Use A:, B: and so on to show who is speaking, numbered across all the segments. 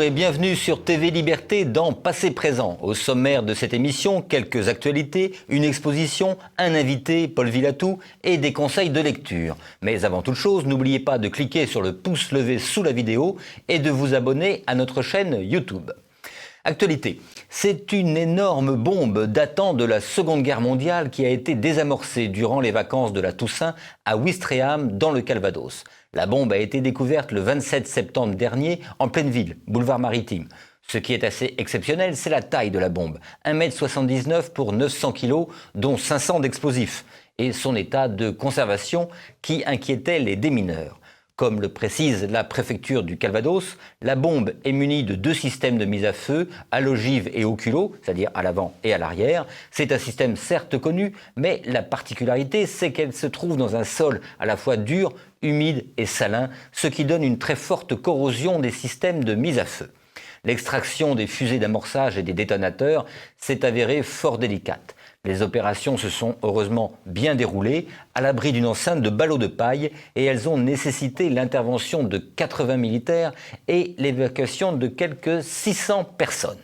A: et bienvenue sur TV Liberté dans Passé Présent. Au sommaire de cette émission, quelques actualités, une exposition, un invité, Paul Villatou, et des conseils de lecture. Mais avant toute chose, n'oubliez pas de cliquer sur le pouce levé sous la vidéo et de vous abonner à notre chaîne YouTube. Actualité. C'est une énorme bombe datant de la Seconde Guerre mondiale qui a été désamorcée durant les vacances de la Toussaint à Ouistreham dans le Calvados. La bombe a été découverte le 27 septembre dernier en pleine ville, boulevard Maritime. Ce qui est assez exceptionnel, c'est la taille de la bombe. 1,79 m pour 900 kg, dont 500 d'explosifs, et son état de conservation qui inquiétait les démineurs. Comme le précise la préfecture du Calvados, la bombe est munie de 2 systèmes de mise à feu, à l'ogive et au culot, c'est-à-dire à l'avant et à l'arrière. C'est un système certes connu, mais la particularité, c'est qu'elle se trouve dans un sol à la fois dur, humide et salin, ce qui donne une très forte corrosion des systèmes de mise à feu. L'extraction des fusées d'amorçage et des détonateurs s'est avérée fort délicate. Les opérations se sont heureusement bien déroulées, à l'abri d'une enceinte de ballots de paille, et elles ont nécessité l'intervention de 80 militaires et l'évacuation de quelques 600 personnes.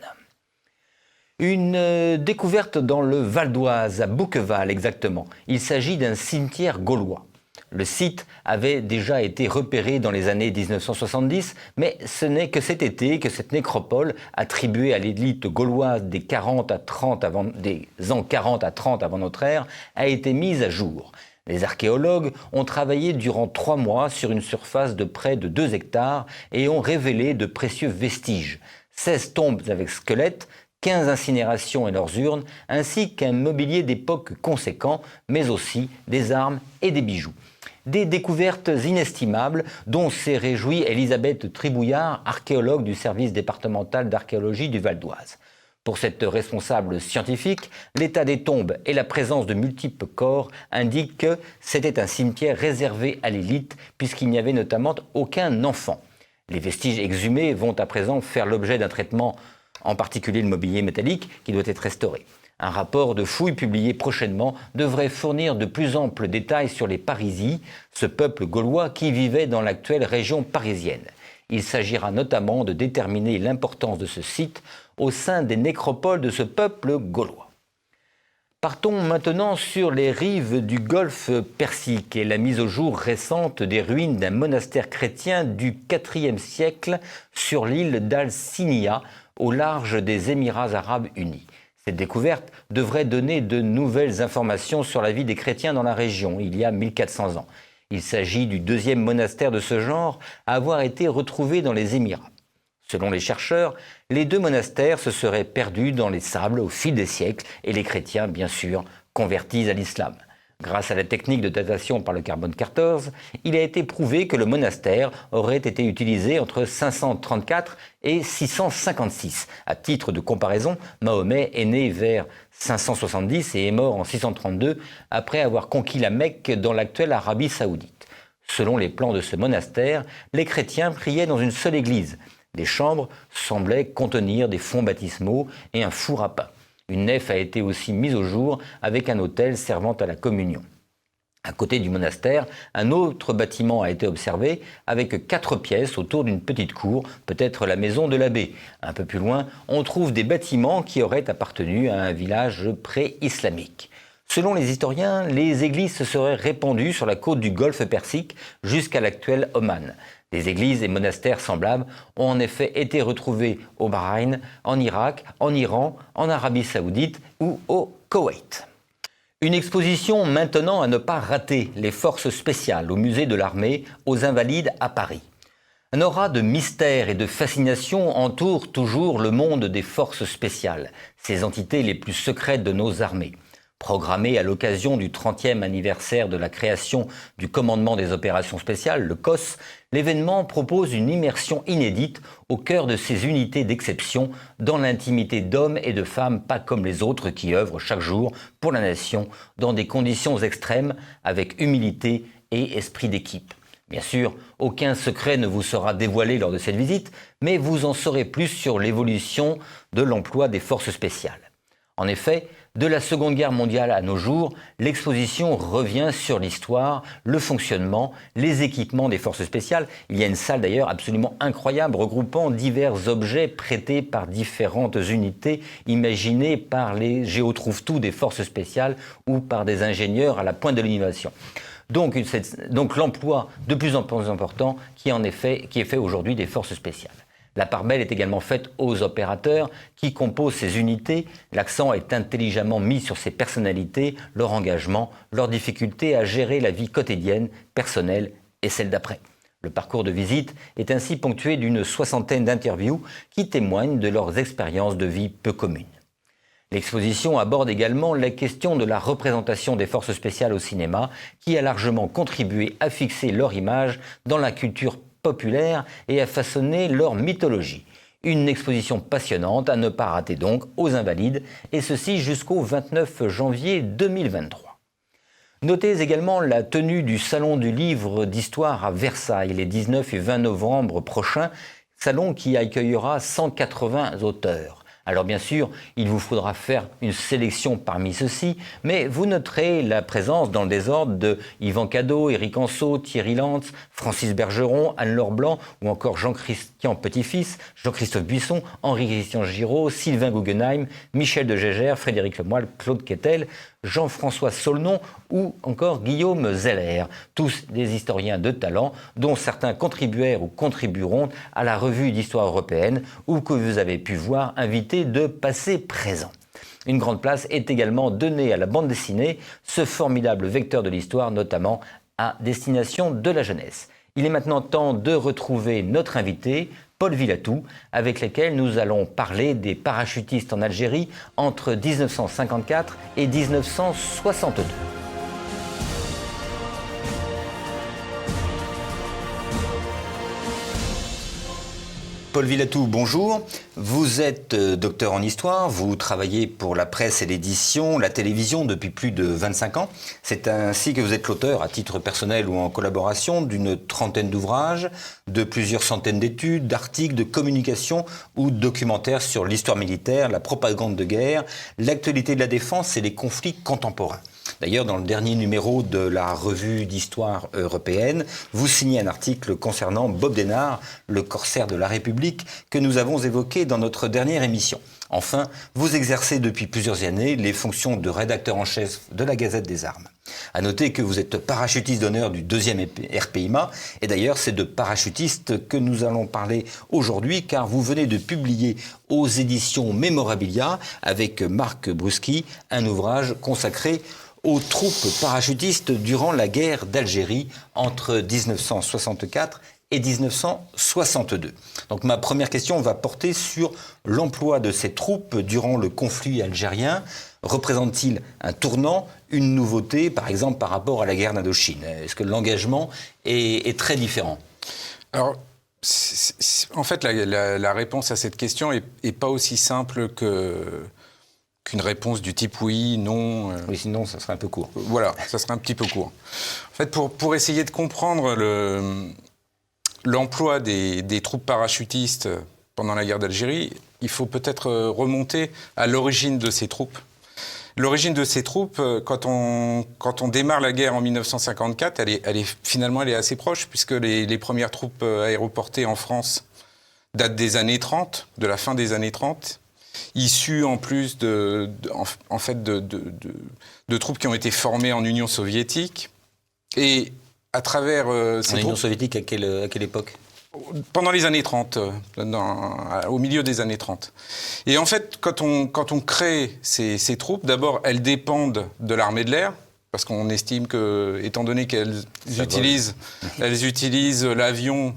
A: Une découverte dans le Val d'Oise, à Bouqueval exactement. Il s'agit d'un cimetière gaulois. Le site avait déjà été repéré dans les années 1970, mais ce n'est que cet été que cette nécropole, attribuée à l'élite gauloise des ans 40 à 30 avant notre ère, a été mise à jour. Les archéologues ont travaillé durant 3 mois sur une surface de près de 2 hectares et ont révélé de précieux vestiges. 16 tombes avec squelettes, 15 incinérations et leurs urnes, ainsi qu'un mobilier d'époque conséquent, mais aussi des armes et des bijoux. Des découvertes inestimables dont s'est réjouie Elisabeth Tribouillard, archéologue du service départemental d'archéologie du Val d'Oise. Pour cette responsable scientifique, l'état des tombes et la présence de multiples corps indiquent que c'était un cimetière réservé à l'élite puisqu'il n'y avait notamment aucun enfant. Les vestiges exhumés vont à présent faire l'objet d'un traitement, en particulier le mobilier métallique, qui doit être restauré. Un rapport de fouilles publié prochainement devrait fournir de plus amples détails sur les Parisis, ce peuple gaulois qui vivait dans l'actuelle région parisienne. Il s'agira notamment de déterminer l'importance de ce site au sein des nécropoles de ce peuple gaulois. Partons maintenant sur les rives du golfe Persique et la mise au jour récente des ruines d'un monastère chrétien du IVe siècle sur l'île d'Al-Siniya, au large des Émirats arabes unis. Cette découverte devrait donner de nouvelles informations sur la vie des chrétiens dans la région, il y a 1400 ans. Il s'agit du 2e monastère de ce genre à avoir été retrouvé dans les Émirats. Selon les chercheurs, les 2 monastères se seraient perdus dans les sables au fil des siècles et les chrétiens, bien sûr, convertis à l'islam. Grâce à la technique de datation par le carbone 14, il a été prouvé que le monastère aurait été utilisé entre 534 et 656. À titre de comparaison, Mahomet est né vers 570 et est mort en 632 après avoir conquis la Mecque dans l'actuelle Arabie saoudite. Selon les plans de ce monastère, les chrétiens priaient dans une seule église. Les chambres semblaient contenir des fonds baptismaux et un four à pain. Une nef a été aussi mise au jour avec un autel servant à la communion. À côté du monastère, un autre bâtiment a été observé avec 4 pièces autour d'une petite cour, peut-être la maison de l'abbé. Un peu plus loin, on trouve des bâtiments qui auraient appartenu à un village pré-islamique. Selon les historiens, les églises se seraient répandues sur la côte du golfe Persique jusqu'à l'actuel Oman. Des églises et monastères semblables ont en effet été retrouvés au Bahreïn, en Irak, en Iran, en Arabie saoudite ou au Koweït. Une exposition maintenant à ne pas rater, les forces spéciales au musée de l'armée, aux Invalides à Paris. Un aura de mystère et de fascination entoure toujours le monde des forces spéciales, ces entités les plus secrètes de nos armées. Programmé à l'occasion du 30e anniversaire de la création du commandement des opérations spéciales, le COS, l'événement propose une immersion inédite au cœur de ces unités d'exception dans l'intimité d'hommes et de femmes pas comme les autres qui œuvrent chaque jour pour la nation dans des conditions extrêmes avec humilité et esprit d'équipe. Bien sûr, aucun secret ne vous sera dévoilé lors de cette visite, mais vous en saurez plus sur l'évolution de l'emploi des forces spéciales. En effet, De la Seconde Guerre mondiale à nos jours, l'exposition revient sur l'histoire, le fonctionnement, les équipements des forces spéciales. Il y a une salle d'ailleurs absolument incroyable regroupant divers objets prêtés par différentes unités imaginées par les géotrouve-tout des forces spéciales ou par des ingénieurs à la pointe de l'innovation. Donc l'emploi de plus en plus important qui est fait aujourd'hui des forces spéciales. La part belle est également faite aux opérateurs qui composent ces unités. L'accent est intelligemment mis sur ces personnalités, leur engagement, leur difficulté à gérer la vie quotidienne, personnelle et celle d'après. Le parcours de visite est ainsi ponctué d'une 60aine d'interviews qui témoignent de leurs expériences de vie peu communes. L'exposition aborde également la question de la représentation des forces spéciales au cinéma qui a largement contribué à fixer leur image dans la culture populaire et à façonner leur mythologie. Une exposition passionnante à ne pas rater donc aux Invalides, et ceci jusqu'au 29 janvier 2023. Notez également la tenue du Salon du Livre d'Histoire à Versailles les 19 et 20 novembre prochains, salon qui accueillera 180 auteurs. Alors bien sûr, il vous faudra faire une sélection parmi ceux-ci, mais vous noterez la présence dans le désordre de Yvan Cadeau, Éric Anceau, Thierry Lantz, Francis Bergeron, Anne-Laure Blanc ou encore Jean-Christian Petit-Fils, Jean-Christophe Buisson, Henri-Christian Giraud, Sylvain Guggenheim, Michel de Gégère, Frédéric Lemoyle, Claude Quetel, Jean-François Saulnon ou encore Guillaume Zeller, tous des historiens de talent dont certains contribuèrent ou contribueront à la revue d'histoire européenne ou que vous avez pu voir invités de passé présent. Une grande place est également donnée à la bande dessinée, ce formidable vecteur de l'histoire, notamment à destination de la jeunesse. Il est maintenant temps de retrouver notre invité, Paul Villatou, avec lequel nous allons parler des parachutistes en Algérie entre 1954 et 1962. Paul Villatou, bonjour. Vous êtes docteur en histoire, vous travaillez pour la presse et l'édition, la télévision depuis plus de 25 ans. C'est ainsi que vous êtes l'auteur, à titre personnel ou en collaboration, d'une trentaine d'ouvrages, de plusieurs centaines d'études, d'articles, de communications ou de documentaires sur l'histoire militaire, la propagande de guerre, l'actualité de la défense et les conflits contemporains. D'ailleurs, dans le dernier numéro de la revue d'histoire européenne, vous signez un article concernant Bob Denard, le corsaire de la République, que nous avons évoqué dans notre dernière émission. Enfin, vous exercez depuis plusieurs années les fonctions de rédacteur en chef de la Gazette des Armes. À noter que vous êtes parachutiste d'honneur du 2e RPIMA, et d'ailleurs c'est de parachutiste que nous allons parler aujourd'hui, car vous venez de publier aux éditions Memorabilia, avec Marc Bruschi, un ouvrage consacré aux troupes parachutistes durant la guerre d'Algérie entre 1964 et 1962. Donc ma première question va porter sur l'emploi de ces troupes durant le conflit algérien. Représente-t-il un tournant, une nouveauté, par exemple par rapport à la guerre d'Indochine? Est-ce que l'engagement est très différent?
B: Alors, en fait, la réponse à cette question est pas aussi simple qu'une réponse du type oui, non.
A: Oui, sinon ça serait un peu court.
B: Voilà, ça serait un petit peu court. En fait, pour essayer de comprendre l'emploi des troupes parachutistes pendant la guerre d'Algérie, il faut peut-être remonter à l'origine de ces troupes. L'origine de ces troupes, quand on démarre la guerre en 1954, finalement elle est assez proche, puisque les premières troupes aéroportées en France datent des années 30, de la fin des années 30, issues en plus de troupes qui ont été formées en Union soviétique. Et à travers ces troupes...
A: Union soviétique, à quelle époque ?
B: Pendant les années 30, au milieu des années 30. Et en fait, quand on crée ces troupes, d'abord, elles dépendent de l'armée de l'air, parce qu'on estime que, étant donné qu'elles utilisent l'avion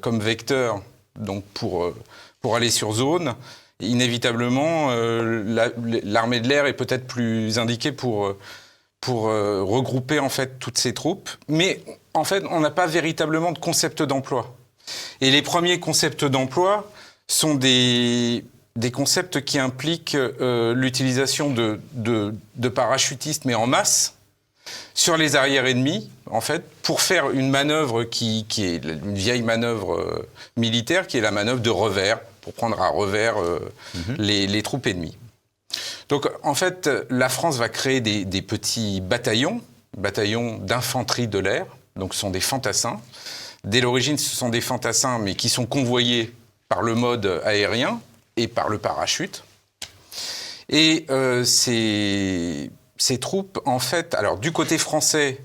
B: comme vecteur, donc pour aller sur zone, inévitablement, l'armée de l'air est peut-être plus indiquée pour regrouper en fait toutes ces troupes. Mais en fait, on n'a pas véritablement de concept d'emploi. Et les premiers concepts d'emploi sont des concepts qui impliquent l'utilisation de parachutistes, mais en masse, sur les arrières ennemis, en fait, pour faire une manœuvre qui est une vieille manœuvre militaire, qui est la manœuvre de revers, pour prendre à revers les troupes ennemies. Donc, en fait, la France va créer des petits bataillons d'infanterie de l'air. Donc, ce sont des fantassins. Dès l'origine, ce sont des fantassins, mais qui sont convoyés par le mode aérien et par le parachute. Et ces troupes, en fait, alors du côté français,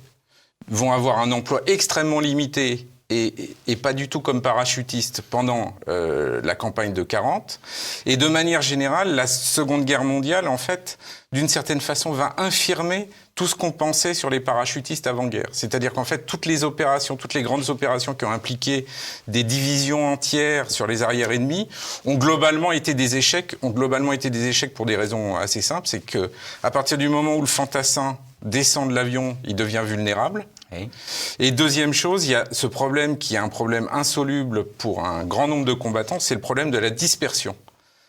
B: vont avoir un emploi extrêmement limité et pas du tout comme parachutistes pendant la campagne de 40. Et de manière générale, la Seconde Guerre mondiale, en fait, d'une certaine façon, va infirmer tout ce qu'on pensait sur les parachutistes avant-guerre. C'est-à-dire qu'en fait, toutes les grandes opérations qui ont impliqué des divisions entières sur les arrières ennemis ont globalement été des échecs pour des raisons assez simples. C'est que à partir du moment où le fantassin descend de l'avion, il devient vulnérable. Oui. Et deuxième chose, il y a ce problème qui est un problème insoluble pour un grand nombre de combattants, c'est le problème de la dispersion.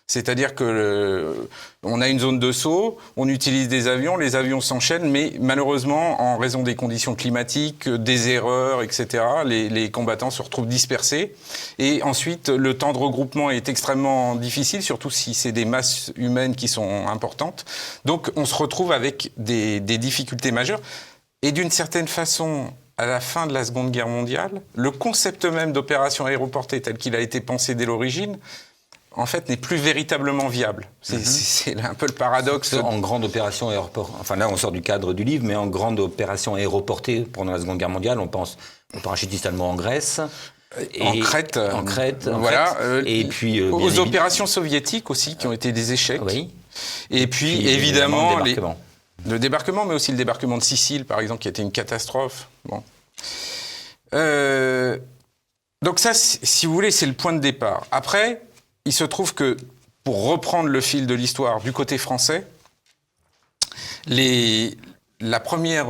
B: C'est-à-dire que on a une zone de saut, on utilise des avions, les avions s'enchaînent, mais malheureusement, en raison des conditions climatiques, des erreurs, etc., les combattants se retrouvent dispersés. Et ensuite, le temps de regroupement est extrêmement difficile, surtout si c'est des masses humaines qui sont importantes. Donc, on se retrouve avec des difficultés majeures. Et d'une certaine façon, à la fin de la Seconde Guerre mondiale, le concept même d'opération aéroportée tel qu'il a été pensé dès l'origine, en fait, n'est plus véritablement viable. C'est un peu le paradoxe.
A: En grande opération aéroportée, enfin là on sort du cadre du livre, mais en grande opération aéroportée pendant la Seconde Guerre mondiale, on pense aux parachutistes allemands en Grèce.
B: En Crète. Voilà.
A: Et puis,
B: aux opérations soviétiques aussi, qui ont été des échecs.
A: Oui.
B: Et puis évidemment, le débarquement, mais aussi le débarquement de Sicile, par exemple, qui a été une catastrophe. Bon. Donc ça, si vous voulez, c'est le point de départ. Après, il se trouve que, pour reprendre le fil de l'histoire du côté français, la première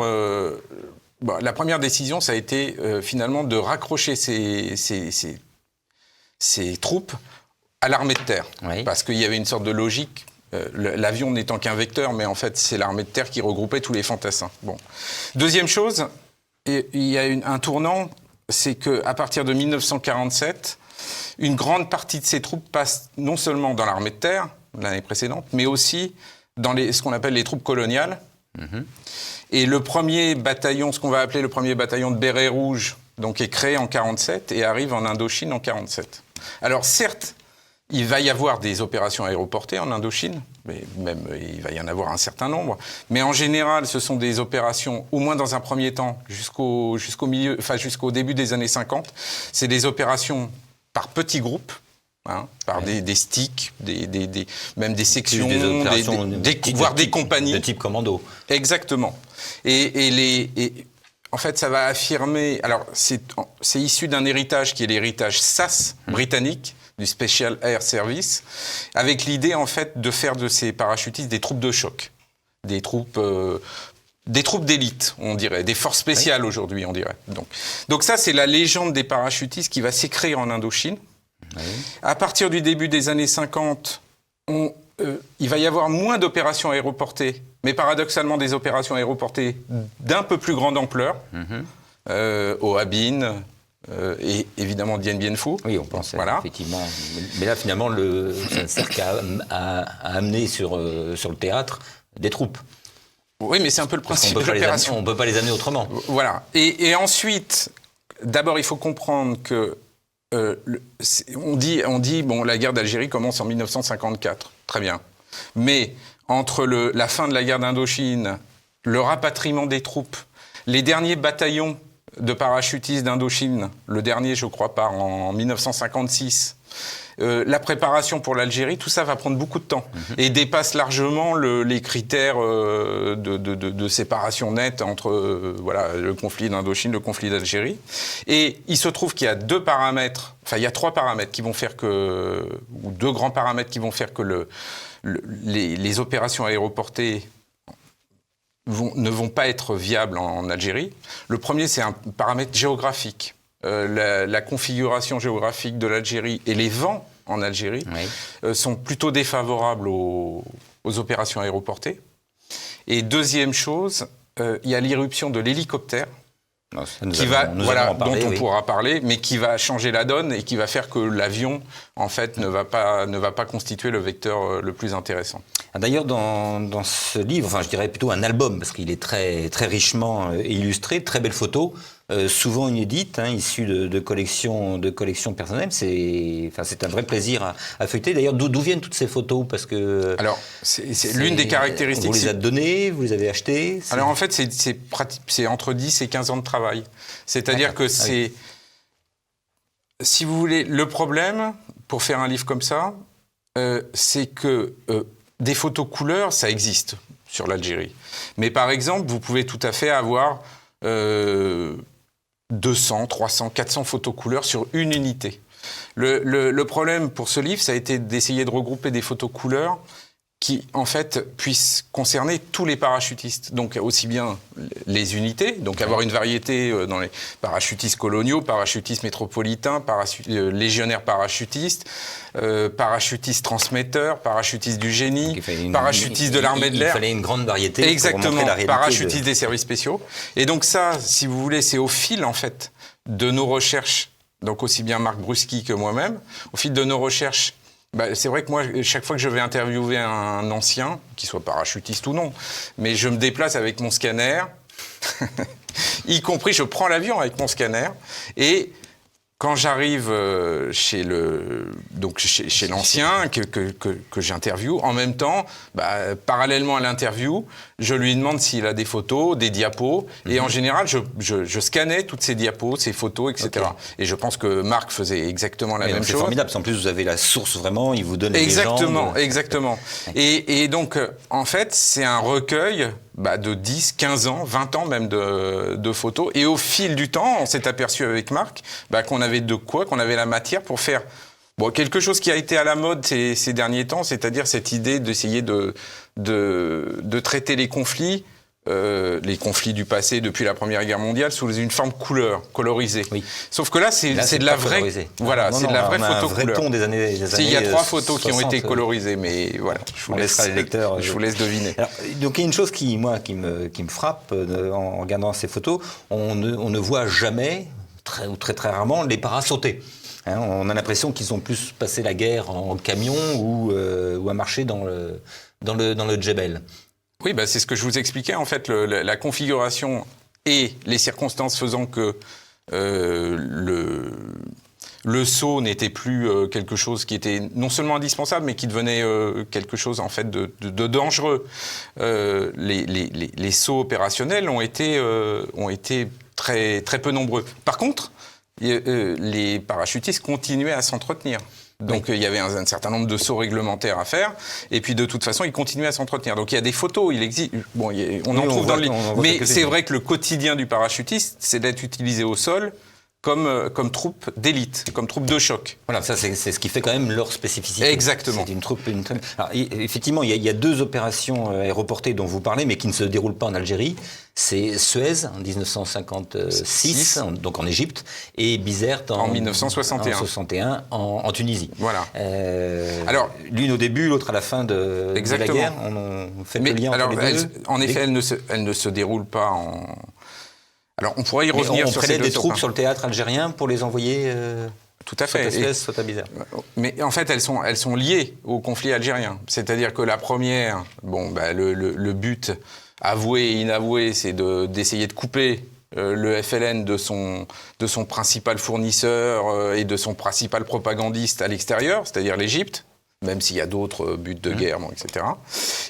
B: décision, ça a été finalement de raccrocher ces troupes à l'armée de terre. Oui. Parce qu'il y avait une sorte de logique, l'avion n'étant qu'un vecteur, mais en fait, c'est l'armée de terre qui regroupait tous les fantassins. Bon. Deuxième chose, il y a un tournant, c'est qu'à partir de 1947, une grande partie de ces troupes passent non seulement dans l'armée de terre, l'année précédente, mais aussi dans ce qu'on appelle les troupes coloniales. Mmh. Et le premier bataillon, ce qu'on va appeler le premier bataillon de bérets rouges, donc est créé en 47 et arrive en Indochine en 47. Alors certes, il va y avoir des opérations aéroportées en Indochine, mais même il va y en avoir un certain nombre. Mais en général, ce sont des opérations, au moins dans un premier temps, jusqu'au début des années 50, c'est des opérations par petits groupes, par des sticks, même des sections, voire des compagnies.
A: De type commando.
B: Exactement. Et en fait, ça va affirmer... Alors, c'est issu d'un héritage qui est l'héritage SAS britannique, du Special Air Service, avec l'idée, en fait, de faire de ces parachutistes des troupes de choc, des troupes d'élite, on dirait, des forces spéciales aujourd'hui, on dirait. Donc ça, c'est la légende des parachutistes qui va s'écrire en Indochine. Oui. À partir du début des années 50, il va y avoir moins d'opérations aéroportées, mais paradoxalement des opérations aéroportées d'un peu plus grande ampleur, au Habin et évidemment Dien Bien Phu.
A: Oui, on pensait, effectivement. Mais là, finalement, ça ne sert qu'à amener sur le théâtre des troupes.
B: Oui, mais c'est un peu le principe de l'opération.
A: On ne peut pas les amener autrement.
B: Voilà. Et ensuite, d'abord, il faut comprendre que on dit bon, la guerre d'Algérie commence en 1954. Très bien. Mais entre la fin de la guerre d'Indochine, le rapatriement des troupes, les derniers bataillons de parachutistes d'Indochine, le dernier, je crois, part en 1956, la préparation pour l'Algérie, tout ça va prendre beaucoup de temps et dépasse largement les critères de séparation nette entre le conflit d'Indochine, le conflit d'Algérie. Et il se trouve qu'il y a deux paramètres, enfin il y a trois paramètres qui vont faire ou deux grands paramètres qui vont faire que les opérations aéroportées ne vont pas être viables en Algérie. Le premier, c'est un paramètre géographique. La configuration géographique de l'Algérie et les vents en Algérie sont plutôt défavorables aux opérations aéroportées. Et deuxième chose, il y a l'irruption de l'hélicoptère dont on pourra parler, mais qui va changer la donne et qui va faire que l'avion, en fait, ne va pas constituer le vecteur le plus intéressant.
A: D'ailleurs, dans ce livre, enfin je dirais plutôt un album, parce qu'il est très, très richement illustré, très belles photos, souvent inédites, issues de collections personnelles. C'est un vrai plaisir à feuilleter. D'ailleurs, d'où viennent toutes ces photos? Parce que
B: alors, c'est l'une des caractéristiques.
A: Vous les avez données, vous les avez achetées?
B: Alors en fait, c'est entre 10 et 15 ans de travail. C'est-à-dire que c'est... Si vous voulez, le problème, pour faire un livre comme ça, c'est que des photos couleurs, ça existe sur l'Algérie. Mais par exemple, vous pouvez tout à fait avoir 200, 300, 400 photos couleurs sur une unité. Le problème pour ce livre, ça a été d'essayer de regrouper des photos couleurs qui, en fait, puissent concerner tous les parachutistes. Donc, aussi bien les unités, donc avoir une variété dans les parachutistes coloniaux, parachutistes métropolitains, légionnaires parachutistes, parachutistes transmetteurs, parachutistes du génie, parachutistes de l'armée de l'air.
A: Il fallait une grande variété.
B: Exactement,
A: pour montrer la réalité
B: parachutistes des services spéciaux. Et donc ça, si vous voulez, c'est au fil, en fait, de nos recherches, donc aussi bien Marc Bruschi que moi-même, au fil de nos recherches. C'est vrai que moi, chaque fois que je vais interviewer un ancien, qu'il soit parachutiste ou non, mais je me déplace avec mon scanner, y compris je prends l'avion avec mon scanner, et quand j'arrive chez l'ancien que j'interviewe, en même temps, parallèlement à l'interview, je lui demande s'il a des photos, des diapos, et en général, je scannais toutes ces diapos, ces photos, etc. Okay. Et je pense que Marc faisait exactement la même chose.
A: C'est formidable, en plus vous avez la source vraiment, il vous donne les
B: légendes.
A: Exactement.
B: Et donc, en fait, c'est un recueil de 10, 15 ans, 20 ans même de photos. Et au fil du temps, on s'est aperçu avec Marc qu'on avait qu'on avait la matière pour faire quelque chose qui a été à la mode ces derniers temps, c'est-à-dire cette idée d'essayer de traiter les conflits du passé depuis la Première Guerre mondiale sous une forme colorisée. Oui. Sauf que là, c'est de la vraie, c'est de la vraie photo couleur.
A: Ton des années
B: il y a 3 photos 60, qui ont été colorisées, mais voilà, je vous laisse deviner.
A: Alors, donc il y a une chose qui me frappe en regardant ces photos, on ne voit jamais, très rarement, les paras sauter. On a l'impression qu'ils ont plus passé la guerre en camion ou à marcher dans le Djebel.
B: Oui, c'est ce que je vous expliquais. En fait, la configuration et les circonstances faisant que le saut n'était plus quelque chose qui était non seulement indispensable, mais qui devenait quelque chose en fait de dangereux. Les sauts opérationnels ont été très, très peu nombreux. Par contre, les parachutistes continuaient à s'entretenir. Donc il y avait un certain nombre de sauts réglementaires à faire, et puis de toute façon ils continuaient à s'entretenir. Donc il y a des photos, il existe, on en trouve dans le livre. Mais c'est vrai que le quotidien du parachutiste, c'est d'être utilisé au sol comme troupe d'élite, comme troupe de choc.
A: Voilà, ça c'est ce qui fait quand même leur spécificité.
B: Exactement.
A: C'est une troupe. Alors, effectivement, il y a 2 opérations aéroportées dont vous parlez, mais qui ne se déroulent pas en Algérie. C'est Suez en 1956, donc en Égypte, et Bizerte en 1961 en Tunisie.
B: Voilà.
A: Alors, l'une au début, l'autre à la fin de la guerre. On fait le lien entre les deux.
B: En effet, elle ne se déroule pas en... Alors, on pourrait y revenir sur ces 2
A: On prélève des troupes sur le théâtre algérien pour les envoyer
B: tout à fait.
A: Soit à Suez, soit à Bizerte.
B: Mais en fait, elles sont liées au conflit algérien. C'est-à-dire que la première, le but avoué et inavoué, c'est d'essayer de couper le FLN de son principal fournisseur et de son principal propagandiste à l'extérieur, c'est-à-dire l'Égypte, même s'il y a d'autres buts de guerre, etc.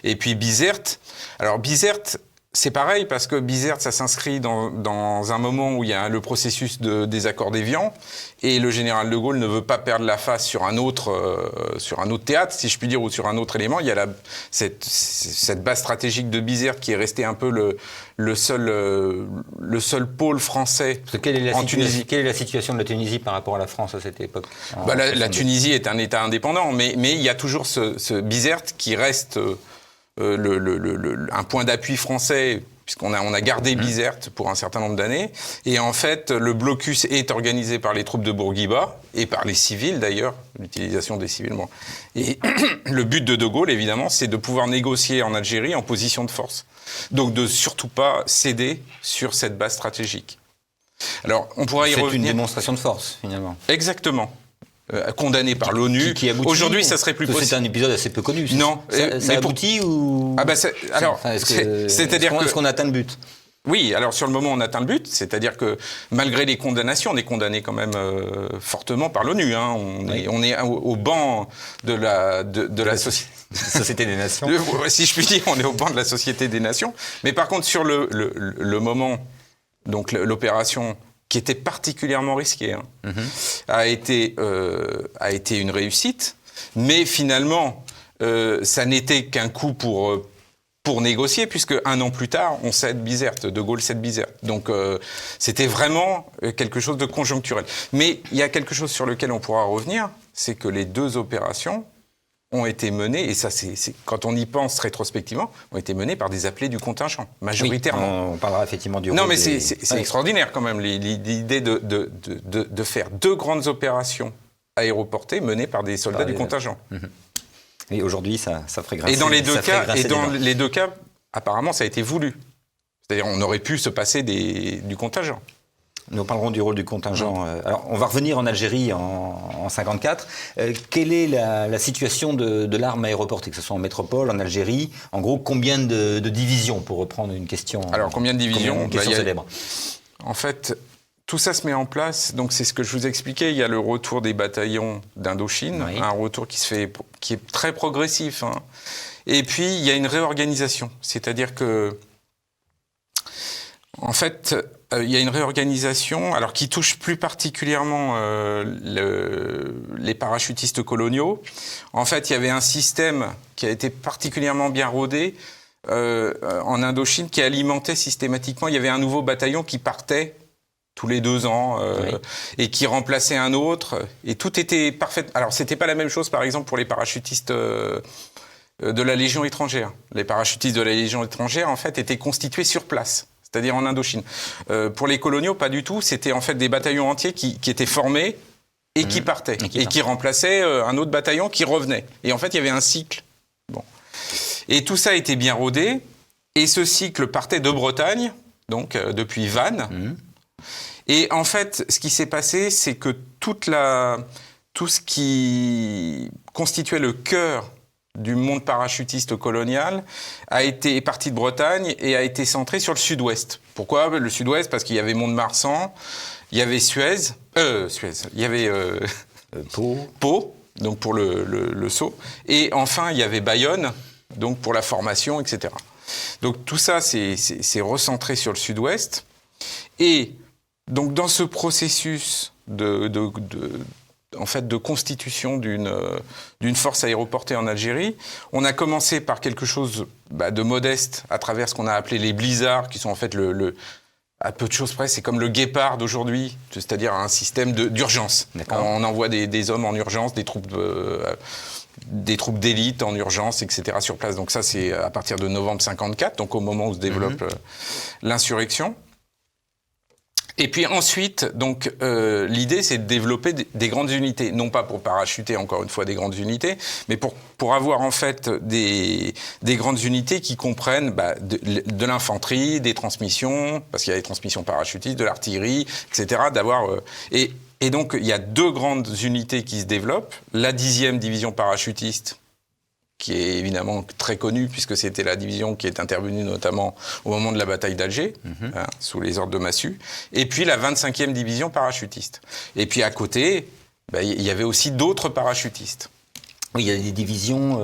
B: Et puis Bizerte. Alors Bizerte, c'est pareil, parce que Bizerte, ça s'inscrit dans un moment où il y a le processus de désaccord d'Évian, et le général de Gaulle ne veut pas perdre la face sur un autre théâtre, si je puis dire, ou sur un autre élément. Il y a cette base stratégique de Bizerte qui est restée un peu le seul pôle français en Tunisie.
A: Quelle est la situation de la Tunisie par rapport à la France à cette époque?
B: La Tunisie est un État indépendant, mais il y a toujours ce Bizerte qui reste... un point d'appui français, puisqu'on a gardé Bizerte pour un certain nombre d'années. Et en fait, le blocus est organisé par les troupes de Bourguiba, et par les civils d'ailleurs, l'utilisation des civils. Bon. Et le but de Gaulle, évidemment, c'est de pouvoir négocier en Algérie en position de force. Donc de surtout pas céder sur cette base stratégique. Alors, on pourra y revenir.
A: C'est une démonstration de force, finalement.
B: Exactement. condamné par l'ONU.
A: Qui aboutit,
B: aujourd'hui, ça serait plus possible.
A: C'est un épisode assez peu connu.
B: Non.
A: Ça aboutit ou...
B: Alors, c'est-à-dire
A: est-ce qu'on atteint le but?
B: Oui, alors sur le moment, on atteint le but, c'est-à-dire que malgré les condamnations, on est condamné quand même fortement par l'ONU. Hein. On est au banc de la
A: Société des Nations.
B: Si je puis dire, on est au banc de la Société des Nations. Mais par contre, sur le moment, donc l'opération qui était particulièrement risquée, a été une réussite. Mais finalement, ça n'était qu'un coup pour négocier, puisque un an plus tard, on cède Bizerte, De Gaulle cède Bizerte. Donc c'était vraiment quelque chose de conjoncturel. Mais il y a quelque chose sur lequel on pourra revenir, c'est que les deux opérations ont été menées, et ça c'est quand on y pense rétrospectivement, ont été menées par des appelés du contingent, majoritairement.
A: Oui, on parlera effectivement du rôle.
B: Non mais c'est extraordinaire quand même, l'idée de faire deux grandes opérations aéroportées menées par des soldats du contingent.
A: Et aujourd'hui, ça ferait grincer.
B: Et dans les deux cas, apparemment, ça a été voulu. C'est-à-dire, on aurait pu se passer du contingent.
A: Nous parlerons du rôle du contingent. Alors, on va revenir en Algérie en 54. Quelle est la situation de l'arme aéroportée, que ce soit en métropole, en Algérie? En gros, combien de divisions, pour reprendre une question?
B: Alors, combien de divisions?
A: Une question célèbre.
B: En fait, tout ça se met en place. Donc, c'est ce que je vous expliquais. Il y a le retour des bataillons d'Indochine, un retour qui est très progressif. Et puis, il y a une réorganisation. C'est-à-dire que, en fait, il y a une réorganisation, alors qui touche plus particulièrement les parachutistes coloniaux. En fait, il y avait un système qui a été particulièrement bien rodé en Indochine, qui alimentait systématiquement. Il y avait un nouveau bataillon qui partait tous les 2 ans, et qui remplaçait un autre, et tout était parfait. Alors, c'était pas la même chose, par exemple, pour les parachutistes de la Légion étrangère. Les parachutistes de la Légion étrangère, en fait, étaient constitués sur place, c'est-à-dire en Indochine. Pour les coloniaux, pas du tout. C'était en fait des bataillons entiers qui étaient formés et qui partaient, et qui remplaçaient un autre bataillon qui revenait. Et en fait, il y avait un cycle. Bon. Et tout ça était bien rodé, et ce cycle partait de Bretagne, donc depuis Vannes. Et en fait, ce qui s'est passé, c'est que tout ce qui constituait le cœur du monde parachutiste colonial est parti de Bretagne et a été centré sur le sud-ouest. Pourquoi le sud-ouest? Parce qu'il y avait Mont-de-Marsan, il y avait Suez, il y avait Pau, donc pour le saut, et enfin il y avait Bayonne, donc pour la formation, etc. Donc tout ça, c'est recentré sur le sud-ouest. Et donc dans ce processus de constitution d'une force aéroportée en Algérie, on a commencé par quelque chose de modeste à travers ce qu'on a appelé les blizzards, qui sont en fait à peu de choses près, c'est comme le Guépard d'aujourd'hui, c'est-à-dire un système d'urgence. On envoie des hommes en urgence, des troupes d'élite en urgence, etc. sur place. Donc ça, c'est à partir de novembre 54, donc au moment où se développe l'insurrection. Et puis ensuite, donc l'idée, c'est de développer des grandes unités, non pas pour parachuter encore une fois des grandes unités, mais pour avoir en fait des grandes unités qui comprennent de l'infanterie, des transmissions, parce qu'il y a des transmissions parachutistes, de l'artillerie, etc. Et donc il y a 2 grandes unités qui se développent, la 10e division parachutiste, qui est évidemment très connue, puisque c'était la division qui est intervenue notamment au moment de la bataille d'Alger, sous les ordres de Massu, et puis la 25e division parachutiste. Et puis à côté, il y avait aussi d'autres parachutistes.
A: Oui, il y a des divisions,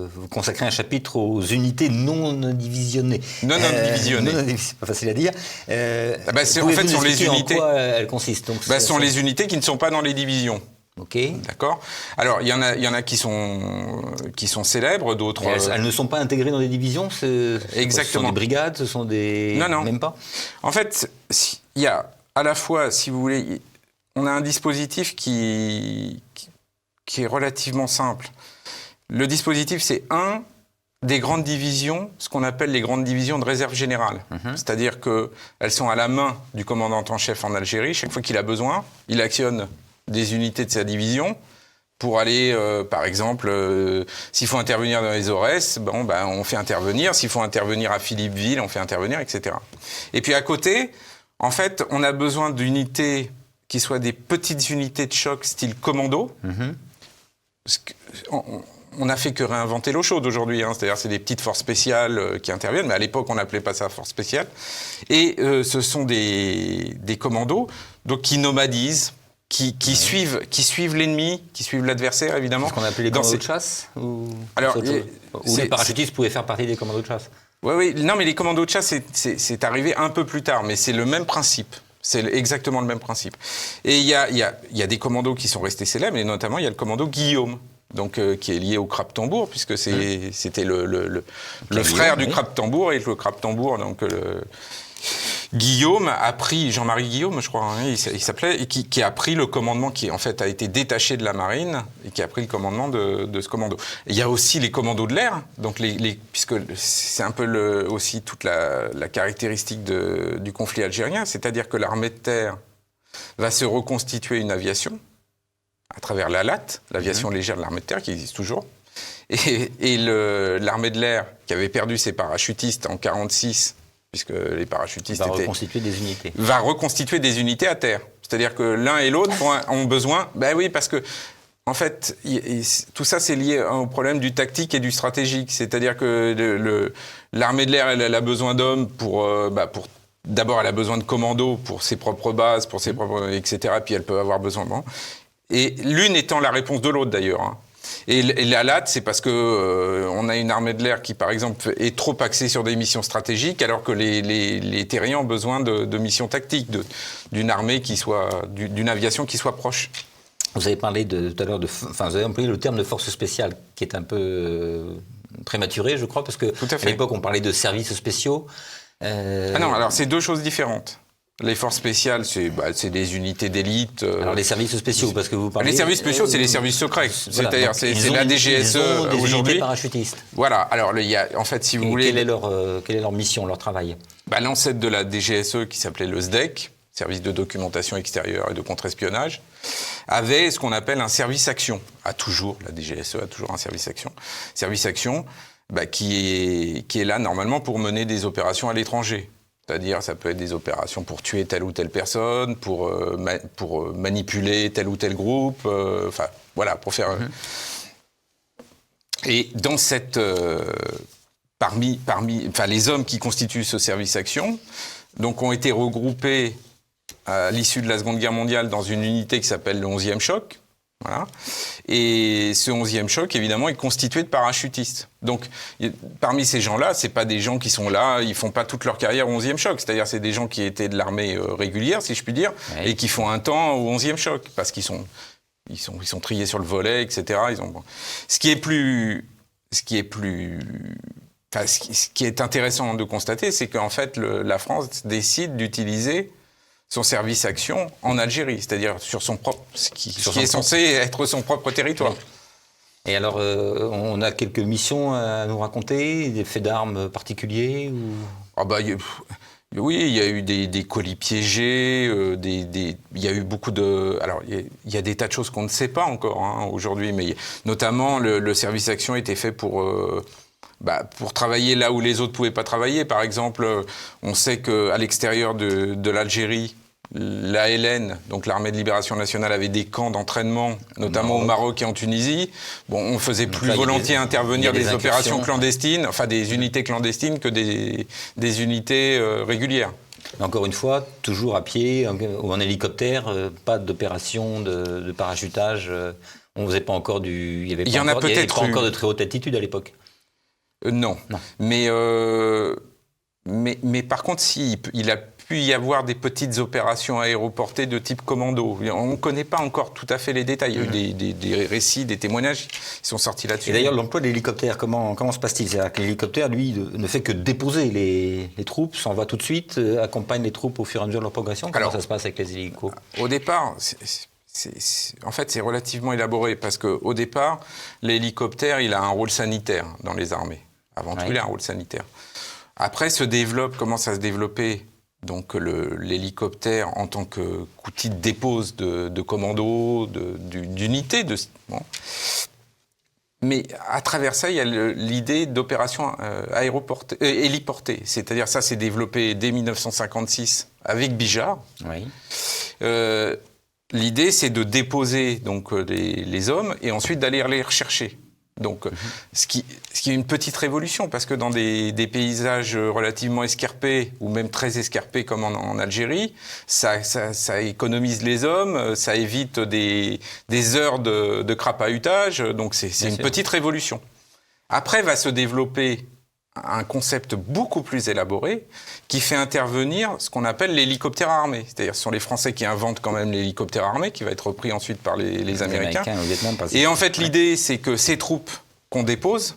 A: vous consacrez un chapitre aux unités non divisionnées.
B: Non divisionnées.
A: C'est pas facile à dire.
B: En fait, sont les unités.
A: En quoi elles consistent? Donc,
B: ce sont les unités qui ne sont pas dans les divisions.
A: Ok.
B: D'accord. Alors, il y en a qui sont célèbres, d'autres.
A: Elles ne sont pas intégrées dans des divisions.
B: Exactement.
A: Ce sont des brigades, ce sont des.
B: Non.
A: Même pas.
B: En fait, il y a à la fois, si vous voulez, on a un dispositif qui est relativement simple. Le dispositif, c'est des grandes divisions, ce qu'on appelle les grandes divisions de réserve générale. C'est-à-dire qu'elles sont à la main du commandant en chef en Algérie. Chaque fois qu'il a besoin, il actionne des unités de sa division pour aller, par exemple, s'il faut intervenir dans les Aurès, on fait intervenir. S'il faut intervenir à Philippeville, on fait intervenir, etc. Et puis à côté, en fait, on a besoin d'unités qui soient des petites unités de choc style commando. Parce on n'a fait que réinventer l'eau chaude aujourd'hui, hein. C'est-à-dire c'est des petites forces spéciales qui interviennent, mais à l'époque on n'appelait pas ça force spéciale. Et ce sont des commandos donc qui nomadisent, qui suivent l'ennemi, qui suivent l'adversaire évidemment.
A: C'est ce qu'on appelait les commandos de chasse ou les parachutistes pouvaient faire partie des commandos de chasse.
B: Oui, non mais les commandos de chasse c'est arrivé un peu plus tard, mais c'est le même principe. C'est exactement le même principe. Et il y a des commandos qui sont restés célèbres, et notamment il y a le commando Guillaume, donc, qui est lié au crabe-tambour, puisque c'était le frère du crabe-tambour, et le crabe-tambour, donc Guillaume a pris, Jean-Marie Guillaume, je crois, hein, il s'appelait, et qui a pris le commandement, qui en fait a été détaché de la marine, et qui a pris le commandement de ce commando. Et il y a aussi les commandos de l'air, donc puisque c'est un peu aussi toute la caractéristique du conflit algérien, c'est-à-dire que l'armée de terre va se reconstituer une aviation, à travers la LAT, l'aviation légère de l'armée de terre, qui existe toujours, et l'armée de l'air, qui avait perdu ses parachutistes en 1946, puisque les parachutistes
A: va reconstituer des unités.
B: Va reconstituer des unités à terre. C'est-à-dire que l'un et l'autre ont besoin... Ben oui, parce que, en fait, tout ça, c'est lié au problème du tactique et du stratégique. C'est-à-dire que l'armée de l'air, elle a besoin d'hommes pour... D'abord, elle a besoin de commandos pour ses propres bases, pour ses propres... etc. Puis elle peut avoir besoin... Bon. Et l'une étant la réponse de l'autre, d'ailleurs, hein. Et la LAT, c'est parce que on a une armée de l'air qui, par exemple, est trop axée sur des missions stratégiques, alors que les terriens ont besoin de missions tactiques, d'une armée d'une aviation qui soit proche.
A: Vous avez parlé tout à l'heure vous avez employé le terme de force spéciale, qui est un peu prématuré, je crois, parce que à l'époque on parlait de services spéciaux.
B: Ah non, alors c'est deux choses différentes. Les forces spéciales, c'est des unités d'élite.
A: Alors les services spéciaux, parce que vous parlez...
B: Les services spéciaux, c'est les services secrets.
A: Voilà,
B: c'est-à-dire, c'est la DGSE aujourd'hui.
A: Parachutistes.
B: Voilà. Alors, en fait, si vous voulez...
A: Quelle est leur mission, leur travail?
B: L'ancêtre de la DGSE, qui s'appelait le SDEC, Service de documentation extérieure et de contre-espionnage, avait ce qu'on appelle un service action. La DGSE a toujours un service action. Service action, qui est là, normalement, pour mener des opérations à l'étranger. C'est-à-dire, ça peut être des opérations pour tuer telle ou telle personne, pour manipuler tel ou tel groupe, pour faire... Et dans cette... les hommes qui constituent ce service action, donc, ont été regroupés à l'issue de la Seconde Guerre mondiale dans une unité qui s'appelle le 11e choc. Voilà. Et ce 11e choc, évidemment, est constitué de parachutistes. Donc, parmi ces gens-là, c'est pas des gens qui sont là, ils font pas toute leur carrière au 11e choc. C'est-à-dire, c'est des gens qui étaient de l'armée régulière, si je puis dire, et qui font un temps au 11e choc, parce qu'ils sont triés sur le volet, etc. Ce qui est intéressant de constater, c'est qu'en fait, la France décide d'utiliser son service action en Algérie, c'est-à-dire sur son propre, ce qui est censé être son propre territoire.
A: Et alors, on a quelques missions à nous raconter, des faits d'armes particuliers ou...
B: Oui, il y a eu des colis piégés, il y a eu beaucoup de... Alors, il y a des tas de choses qu'on ne sait pas encore aujourd'hui, mais notamment le service action était fait pour travailler là où les autres ne pouvaient pas travailler. Par exemple, on sait qu'à l'extérieur de l'Algérie, l'ALN, donc l'Armée de Libération Nationale, avait des camps d'entraînement, notamment au Maroc et en Tunisie. Bon, on faisait plus volontiers intervenir des opérations clandestines, enfin des unités clandestines que des unités régulières.
A: Encore une fois, toujours à pied ou en hélicoptère, pas d'opération de parachutage. On ne faisait pas encore il y avait pas encore de très haute altitude à l'époque.
B: Non. Mais par contre, il a pu y avoir des petites opérations aéroportées de type commando. On ne connaît pas encore tout à fait les détails. Il y a eu des récits, des témoignages qui sont sortis là-dessus.
A: Et d'ailleurs, l'emploi de l'hélicoptère, comment se passe-t-il? C'est-à-dire que l'hélicoptère, lui, ne fait que déposer les troupes, s'en va tout de suite, accompagne les troupes au fur et à mesure de leur progression. Comment ça se passe avec les hélicos?
B: Au départ, en fait, c'est relativement élaboré parce qu'au départ, l'hélicoptère, il a un rôle sanitaire dans les armées. Avant tout, il a un rôle sanitaire. Après, commence à se développer donc l'hélicoptère en tant qu'outil de dépose de commandos, d'unités. Mais à travers ça, il y a l'idée d'opération héliportée. C'est-à-dire ça s'est développé dès 1956 avec Bijard. l'idée, c'est de déposer donc les hommes et ensuite d'aller les rechercher. Donc, ce qui est une petite révolution, parce que dans des paysages relativement escarpés, ou même très escarpés comme en Algérie, ça économise les hommes, ça évite des heures de crapahutage, donc c'est une petite révolution. Après va se développer un concept beaucoup plus élaboré qui fait intervenir ce qu'on appelle l'hélicoptère armé. C'est-à-dire ce sont les Français qui inventent quand même l'hélicoptère armé, qui va être repris ensuite par les Américains.
A: Au Vietnam,
B: et en fait, l'idée, c'est que ces troupes qu'on dépose,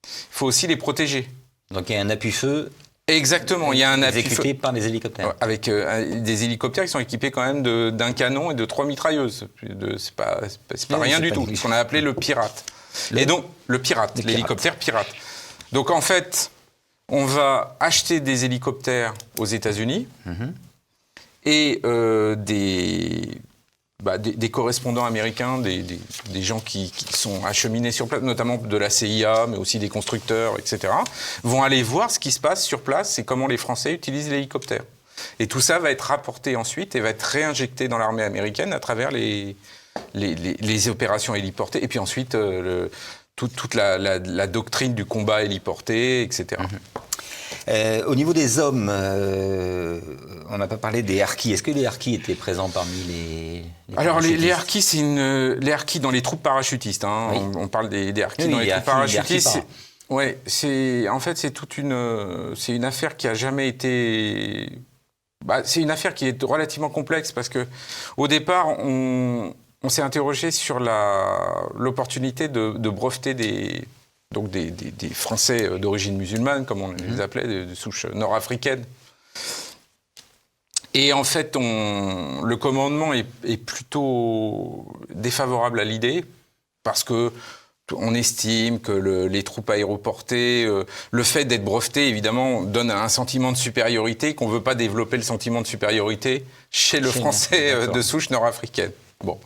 B: il faut aussi les protéger.
A: Donc il y a un appui-feu.
B: Exactement, il y a un appui-feu
A: exécuté par des hélicoptères.
B: Avec des hélicoptères qui sont équipés quand même d'un canon et de 3 mitrailleuses. C'est pas rien du tout. Ce qu'on a appelé le pirate. Et donc, l'hélicoptère pirate. Donc en fait, on va acheter des hélicoptères aux États-Unis et des correspondants américains, des gens qui sont acheminés sur place, notamment de la CIA, mais aussi des constructeurs, etc., vont aller voir ce qui se passe sur place et comment les Français utilisent l'hélicoptère. Et tout ça va être rapporté ensuite et va être réinjecté dans l'armée américaine à travers les opérations héliportées et puis ensuite toute la doctrine du combat héliporté, etc.
A: Au niveau des hommes, on n'a pas parlé des harkis. Est-ce que les harkis étaient présents parmi les
B: Alors les harkis, les harkis dans les troupes parachutistes. Hein,
A: oui.
B: On parle des harkis dans les troupes parachutistes. C'est une affaire qui a jamais été. C'est une affaire qui est relativement complexe parce que au départ on s'est interrogé sur l'opportunité de breveter des Français d'origine musulmane, comme on les appelait, de souche nord-africaine. Et en fait, le commandement est plutôt défavorable à l'idée, parce que on estime que les troupes aéroportées, le fait d'être breveté, évidemment, donne un sentiment de supériorité, qu'on ne veut pas développer le sentiment de supériorité chez le Français de souche nord-africaine. Bon.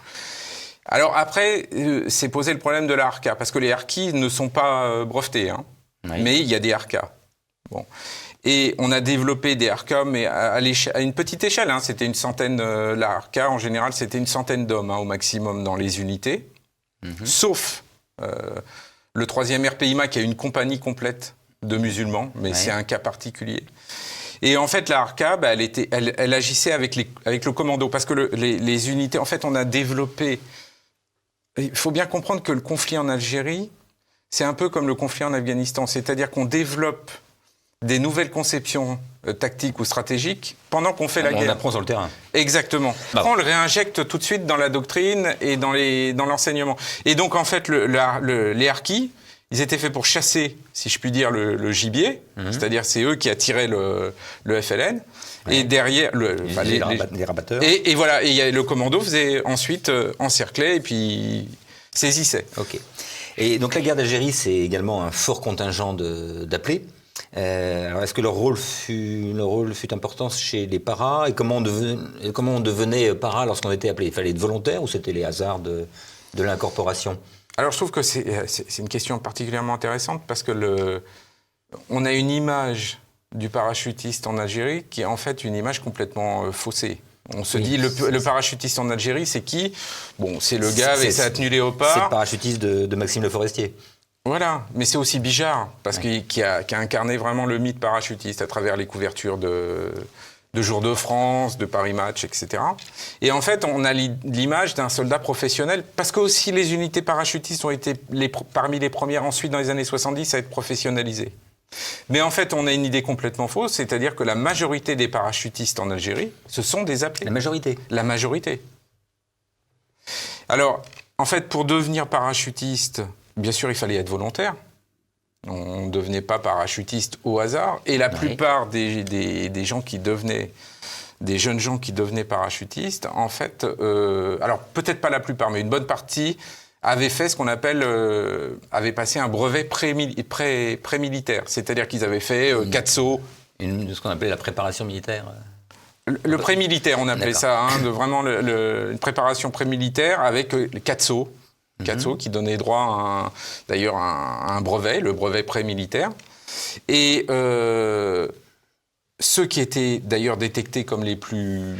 B: Alors après, c'est posé le problème de la Harka, parce que les harkis ne sont pas brevetés, hein, mais il y a des Harkas. Bon. Et on a développé des Harkas, mais à une petite échelle. Hein, c'était une centaine, la Harka, en général, c'était une centaine d'hommes au maximum dans les unités, sauf le 3e RPIMA qui a une compagnie complète de musulmans, mais c'est un cas particulier. Et en fait, la Harka, elle agissait avec le commando, parce que les unités, en fait, on a développé. Il faut bien comprendre que le conflit en Algérie, c'est un peu comme le conflit en Afghanistan, c'est-à-dire qu'on développe des nouvelles conceptions tactiques ou stratégiques pendant qu'on fait la guerre.
A: On apprend sur le terrain.
B: Exactement. Après, on le réinjecte tout de suite dans la doctrine et dans l'enseignement. Et donc, en fait, les harkis, ils étaient faits pour chasser, si je puis dire, le gibier, c'est-à-dire c'est eux qui attiraient le FLN. Et derrière,
A: les rabatteurs.
B: Et voilà, et le commando faisait ensuite encercler et puis saisissait.
A: Ok. Et donc la guerre d'Algérie, c'est également un fort contingent d'appelés. Alors est-ce que leur rôle fut important chez les paras, et comment on devenait para lorsqu'on était appelé? Il fallait être volontaire ou c'était les hasards de l'incorporation?
B: Alors je trouve que c'est une question particulièrement intéressante parce que on a une image du parachutiste en Algérie qui est en fait une image complètement faussée. On se dit, le parachutiste en Algérie, c'est qui? Bon, c'est le gars avec sa tenue léopard.
A: C'est le parachutiste de Maxime Le Forestier.
B: Voilà, mais c'est aussi Bijard, parce qui a incarné vraiment le mythe parachutiste à travers les couvertures de Jour de France, de Paris Match, etc. Et en fait, on a l'image d'un soldat professionnel, parce que aussi les unités parachutistes ont été parmi les premières ensuite dans les années 70 à être professionnalisées. Mais en fait, on a une idée complètement fausse, c'est-à-dire que la majorité des parachutistes en Algérie, ce sont des appelés.
A: La majorité.
B: La majorité. Alors, en fait, pour devenir parachutiste, bien sûr, il fallait être volontaire. On ne devenait pas parachutiste au hasard. Et la plupart des gens qui devenaient, des jeunes gens qui devenaient parachutistes, en fait, alors peut-être pas la plupart, mais une bonne partie avaient fait ce qu'on appelle, avaient passé un brevet pré-militaire. C'est-à-dire qu'ils avaient fait 4 sauts.
A: Ce qu'on appelait la préparation militaire.
B: Le pré-militaire, on appelait ça, hein, vraiment une préparation pré-militaire avec 4 sauts. 4 sauts qui donnaient droit d'ailleurs à un brevet, le brevet pré-militaire. Et ceux qui étaient d'ailleurs détectés comme les plus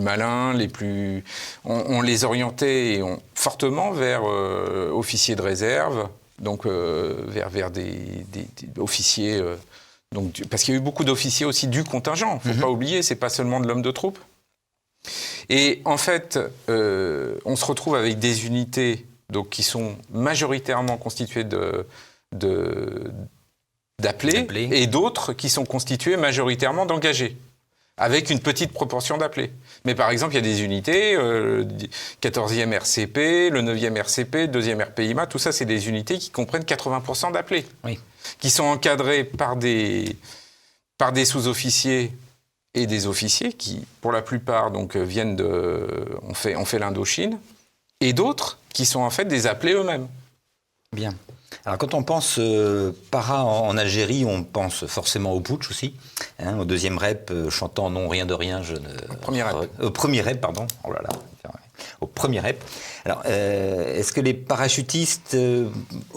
B: malins, on les orientait fortement vers officiers de réserve, donc vers des officiers. Donc, parce qu'il y a eu beaucoup d'officiers aussi du contingent, il ne faut pas oublier, ce n'est pas seulement de l'homme de troupe. Et en fait, on se retrouve avec des unités donc, qui sont majoritairement constituées d'appelés et d'autres qui sont constituées majoritairement d'engagés, avec une petite proportion d'appelés. Mais par exemple, il y a des unités, 14e RCP, le 9e RCP, 2e RPIMA, tout ça, c'est des unités qui comprennent 80% d'appelés, qui sont encadrés par des sous-officiers et des officiers qui, pour la plupart, donc, viennent on fait l'Indochine, et d'autres qui sont en fait des appelés eux-mêmes.
A: Bien. Alors quand on pense para en Algérie, on pense forcément au putsch aussi, hein, au deuxième rep, chantant non rien de rien,
B: Au premier rep.
A: Au premier rep, pardon. Oh là là. Au premier rep. Alors, est-ce que les parachutistes,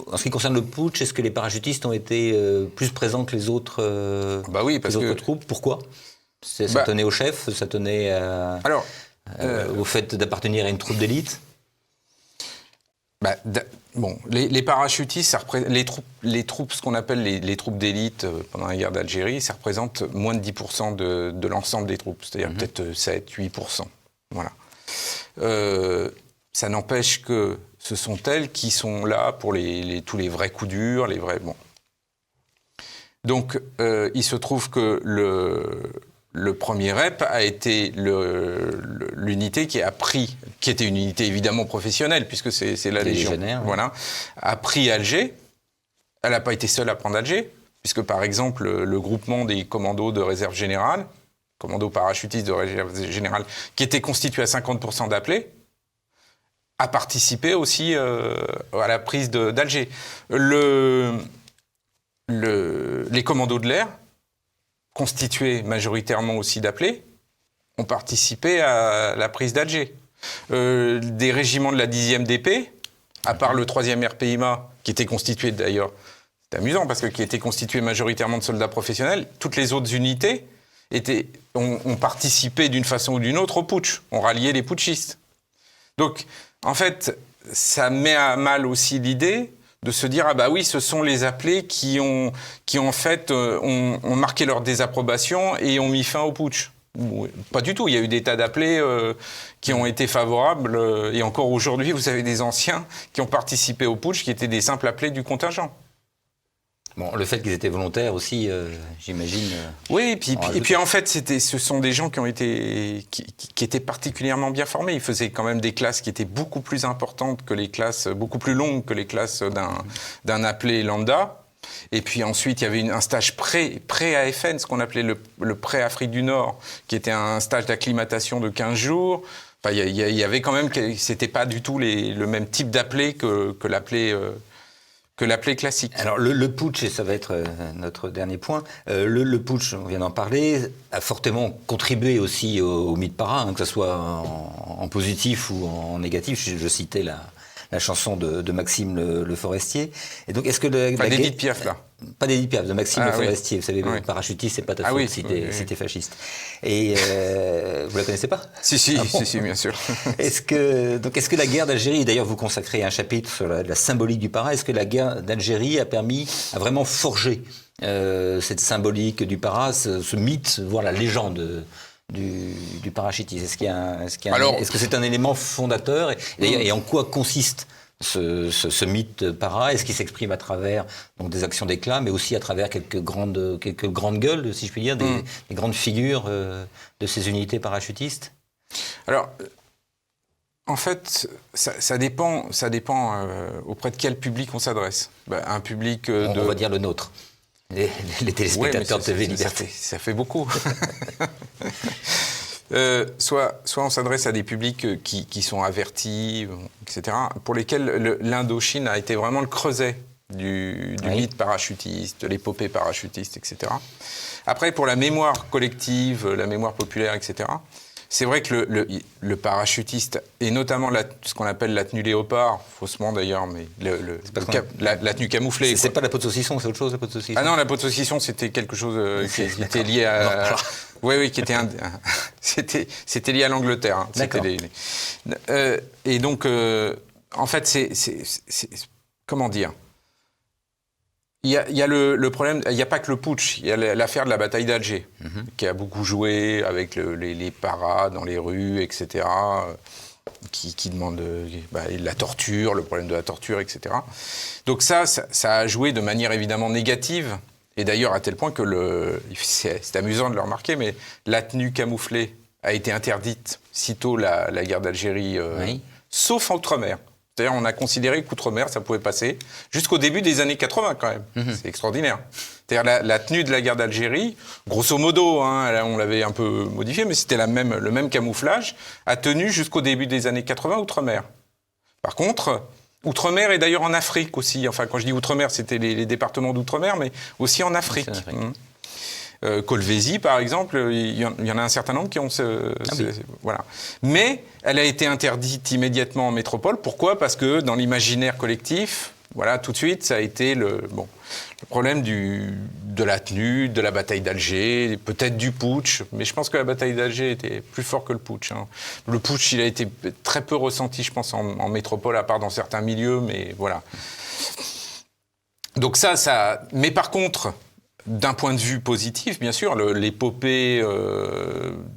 A: en ce qui concerne le putsch, est-ce que les parachutistes ont été plus présents que les autres,
B: oui, parce
A: autres troupes? Pourquoi? Ça tenait au chef? Ça tenait au fait d'appartenir à une troupe d'élite?
B: Les parachutistes, les troupes, ce qu'on appelle les troupes d'élite pendant la guerre d'Algérie, ça représente moins de 10% de l'ensemble des troupes, c'est-à-dire peut-être 7-8%. Voilà. Ça n'empêche que ce sont elles qui sont là pour tous les vrais coups durs, les vrais... Bon. Donc, il se trouve que le premier rep a été l'unité qui était une unité évidemment professionnelle, puisque c'est la Légion, voilà, a pris Alger. Elle n'a pas été seule à prendre Alger, puisque par exemple le groupement des commandos de réserve générale, commandos parachutistes de réserve générale, qui était constitué à 50% d'appelés, a participé aussi à la prise d'Alger. Les commandos de l'air, constitués majoritairement aussi d'appelés, ont participé à la prise d'Alger. Des régiments de la 10e DP, à part le 3e RPIMA, qui était constitué d'ailleurs, c'est amusant parce que qui était constitué majoritairement de soldats professionnels, toutes les autres unités ont participé d'une façon ou d'une autre au putsch, ont rallié les putschistes. Donc, en fait, ça met à mal aussi l'idée de se dire, ce sont les appelés qui ont marqué leur désapprobation et ont mis fin au putsch. Pas du tout, il y a eu des tas d'appelés qui ont été favorables, et encore aujourd'hui, vous avez des anciens qui ont participé au putsch, qui étaient des simples appelés du contingent.
A: Bon, le fait qu'ils étaient volontaires aussi, j'imagine...
B: Oui, et puis en fait, ce sont des gens qui étaient particulièrement bien formés. Ils faisaient quand même des classes qui étaient beaucoup plus importantes que les classes, beaucoup plus longues que les classes d'un appelé lambda. Et puis ensuite, il y avait un stage pré-AFN, ce qu'on appelait le pré-Afrique du Nord, qui était un stage d'acclimatation de 15 jours. Enfin, il y avait quand même... C'était pas du tout le même type d'appelé que l'appelé classique.
A: Alors le putsch, et ça va être notre dernier point, le putsch, on vient d'en parler, a fortement contribué aussi au mythe para, que ce soit en positif ou en négatif. Je citais la chanson de Maxime Le Forestier. Et donc, est-ce que
B: pas d'Édith Piaf, là.
A: Pas d'Édith Piaf, de Maxime Le Forestier.
B: Oui.
A: Vous savez, le parachutiste, c'est pas ta faute si t'es fasciste. Et vous la connaissez pas?
B: Si, bien sûr.
A: Est-ce que la guerre d'Algérie, d'ailleurs vous consacrez un chapitre sur la symbolique du para, est-ce que la guerre d'Algérie a vraiment forgé cette symbolique du para, ce mythe, voire la légende du parachutisme? Est-ce que c'est un élément fondateur et en quoi consiste ce mythe para? Est-ce qu'il s'exprime à travers des actions d'éclat, mais aussi à travers quelques grandes gueules, si je puis dire, des grandes figures de ces unités parachutistes?
B: Alors, en fait, ça dépend auprès de quel public on s'adresse. Un public
A: on va dire le nôtre. Les téléspectateurs de TV Liberté.
B: Ça fait beaucoup. Soit on s'adresse à des publics qui sont avertis, etc., pour lesquels l'Indochine a été vraiment le creuset du mythe parachutiste, de l'épopée parachutiste, etc. Après, pour la mémoire collective, la mémoire populaire, etc., c'est vrai que le parachutiste, et notamment ce qu'on appelle la tenue léopard, faussement d'ailleurs, mais la tenue camouflée.
A: C'est pas la peau de saucisson, c'est autre chose, la peau de saucisson.
B: Ah non, la peau de saucisson, c'était quelque chose qui était lié à... Oui, qui était c'était lié à l'Angleterre. Hein.
A: D'accord.
B: Et donc, en fait, c'est comment dire ? Il y a le problème, il n'y a pas que le putsch, il y a l'affaire de la bataille d'Alger, qui a beaucoup joué avec les paras dans les rues, etc., qui demandent la torture, le problème de la torture, etc. Donc ça a joué de manière évidemment négative, et d'ailleurs à tel point que c'est amusant de le remarquer, mais la tenue camouflée a été interdite sitôt la guerre d'Algérie, sauf en Outre-mer. C'est-à-dire, on a considéré qu'Outre-mer, ça pouvait passer jusqu'au début des années 80, quand même. C'est extraordinaire. C'est-à-dire, la tenue de la guerre d'Algérie, grosso modo, hein, on l'avait un peu modifié, mais c'était le même camouflage, a tenu jusqu'au début des années 80, Outre-mer. Par contre, Outre-mer est d'ailleurs en Afrique aussi. Enfin, quand je dis Outre-mer, c'était les départements d'Outre-mer, mais aussi en Afrique. Kolwezi, par exemple, il y en a un certain nombre qui ont voilà. Mais elle a été interdite immédiatement en métropole. Pourquoi ? Parce que dans l'imaginaire collectif, voilà, tout de suite, ça a été le problème de la tenue, de la bataille d'Alger, peut-être du putsch. Mais je pense que la bataille d'Alger était plus fort que le putsch. Hein. Le putsch, il a été très peu ressenti, je pense, en métropole, à part dans certains milieux, mais voilà. Donc ça. Mais par contre, d'un point de vue positif, bien sûr, l'épopée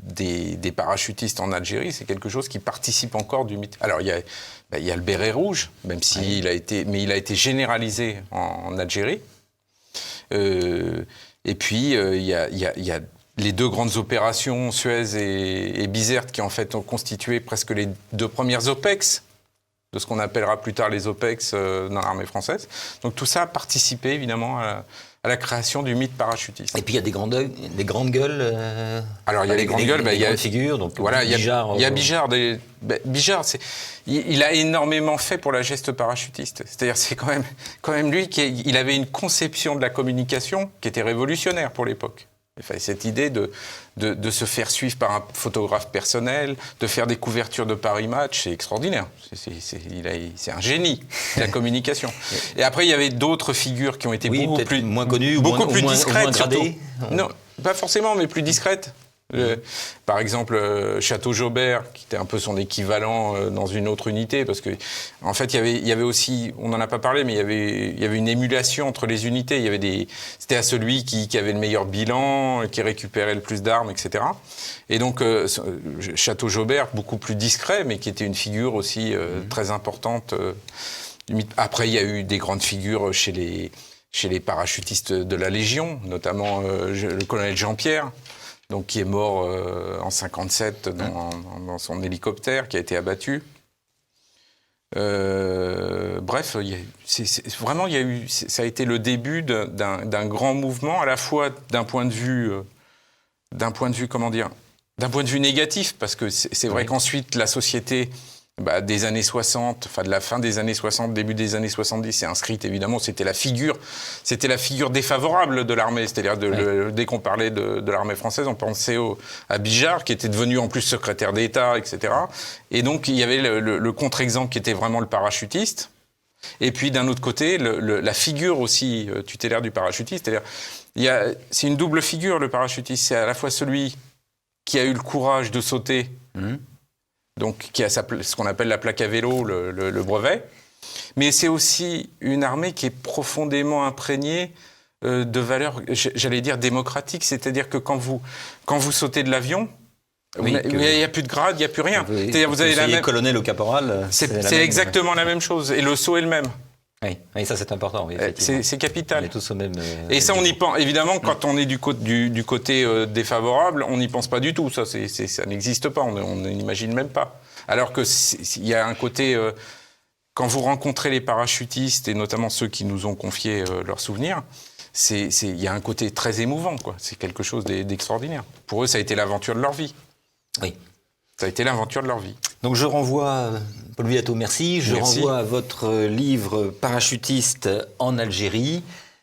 B: des parachutistes en Algérie, c'est quelque chose qui participe encore du mythe. Alors, il y a le béret rouge, même s'il a été généralisé en Algérie. Et puis, il y a les deux grandes opérations, Suez et Bizerte, qui en fait ont constitué presque les deux premières OPEX, de ce qu'on appellera plus tard les OPEX dans l'armée française. Donc tout ça a participé évidemment à la création du mythe parachutiste.
A: Et puis il y a des grandes gueules.
B: Alors il y a les grandes gueules,
A: il y a grandes figures. Donc
B: voilà,
A: Bijard.
B: Il y a Bijard. Bijard, il a énormément fait pour la geste parachutiste. C'est-à-dire c'est quand même lui il avait une conception de la communication qui était révolutionnaire pour l'époque. Enfin, cette idée de se faire suivre par un photographe personnel, de faire des couvertures de Paris Match, c'est extraordinaire. C'est un génie de la communication. Et après, il y avait d'autres figures qui ont été beaucoup plus
A: moins connues,
B: beaucoup plus
A: moins
B: discrètes,
A: gradées.
B: Non, pas forcément, mais plus discrètes. Par exemple, Château-Jobert, qui était un peu son équivalent dans une autre unité, parce que en fait, il y avait aussi, on n'en a pas parlé, mais il y avait une émulation entre les unités. C'était à celui qui avait le meilleur bilan, qui récupérait le plus d'armes, etc. Et donc, Château-Jobert, beaucoup plus discret, mais qui était une figure aussi très importante. Après, il y a eu des grandes figures chez les parachutistes de la Légion, notamment le colonel Jean-Pierre, donc qui est mort en 57 dans son hélicoptère, qui a été abattu. Bref, vraiment, ça a été le début d'un grand mouvement, à la fois d'un point de vue négatif, parce que c'est vrai qu'ensuite la société des années 60, enfin de la fin des années 60, début des années 70, c'est inscrite évidemment, c'était la figure défavorable de l'armée, c'est-à-dire dès qu'on parlait de l'armée française, on pensait à Bijard, qui était devenu en plus secrétaire d'État, etc. Et donc il y avait le contre-exemple qui était vraiment le parachutiste. Et puis d'un autre côté, la figure aussi tutélaire du parachutiste, c'est-à-dire c'est une double figure le parachutiste, c'est à la fois celui qui a eu le courage de sauter. Donc qui a ce qu'on appelle la plaque à vélo, le brevet. Mais c'est aussi une armée qui est profondément imprégnée de valeurs, j'allais dire, démocratiques. C'est-à-dire que quand vous sautez de l'avion, il n'y a plus de grade, il n'y a plus rien. C'est-à-dire vous avez la même
A: colonel ou caporal.
B: C'est exactement la même chose. Et le saut est le même.
A: Oui, ça c'est important. Oui,
B: c'est capital.
A: On est tous au même.
B: Et ça, on y pense. Évidemment, quand on est du côté défavorable, on n'y pense pas du tout. Ça n'existe pas. On n'imagine même pas. Alors que il y a un côté. Quand vous rencontrez les parachutistes et notamment ceux qui nous ont confié leurs souvenirs, il y a un côté très émouvant, quoi. C'est quelque chose d'extraordinaire. Pour eux, ça a été l'aventure de leur vie.
A: Oui.
B: Ça a été l'aventure de leur vie.
A: Donc je renvoie, Paul Villateau, merci. Je renvoie à votre livre Parachutiste en Algérie,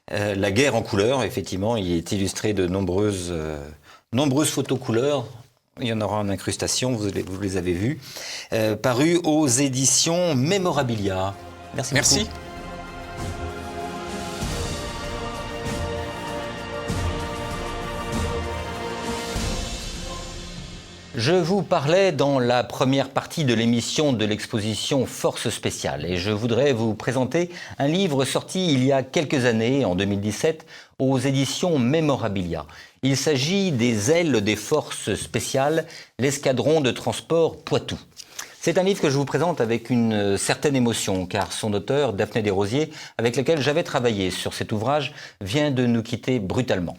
A: La guerre en couleurs. Effectivement, il est illustré de nombreuses photos couleurs. Il y en aura en incrustation, vous les avez vus. Paru aux éditions Memorabilia. Merci beaucoup.
B: Merci.
A: Je vous parlais dans la première partie de l'émission de l'exposition Force spéciale et je voudrais vous présenter un livre sorti il y a quelques années, en 2017, aux éditions Memorabilia. Il s'agit des ailes des forces spéciales, l'escadron de transport Poitou. C'est un livre que je vous présente avec une certaine émotion, car son auteur, Daphné Desrosiers, avec laquelle j'avais travaillé sur cet ouvrage, vient de nous quitter brutalement.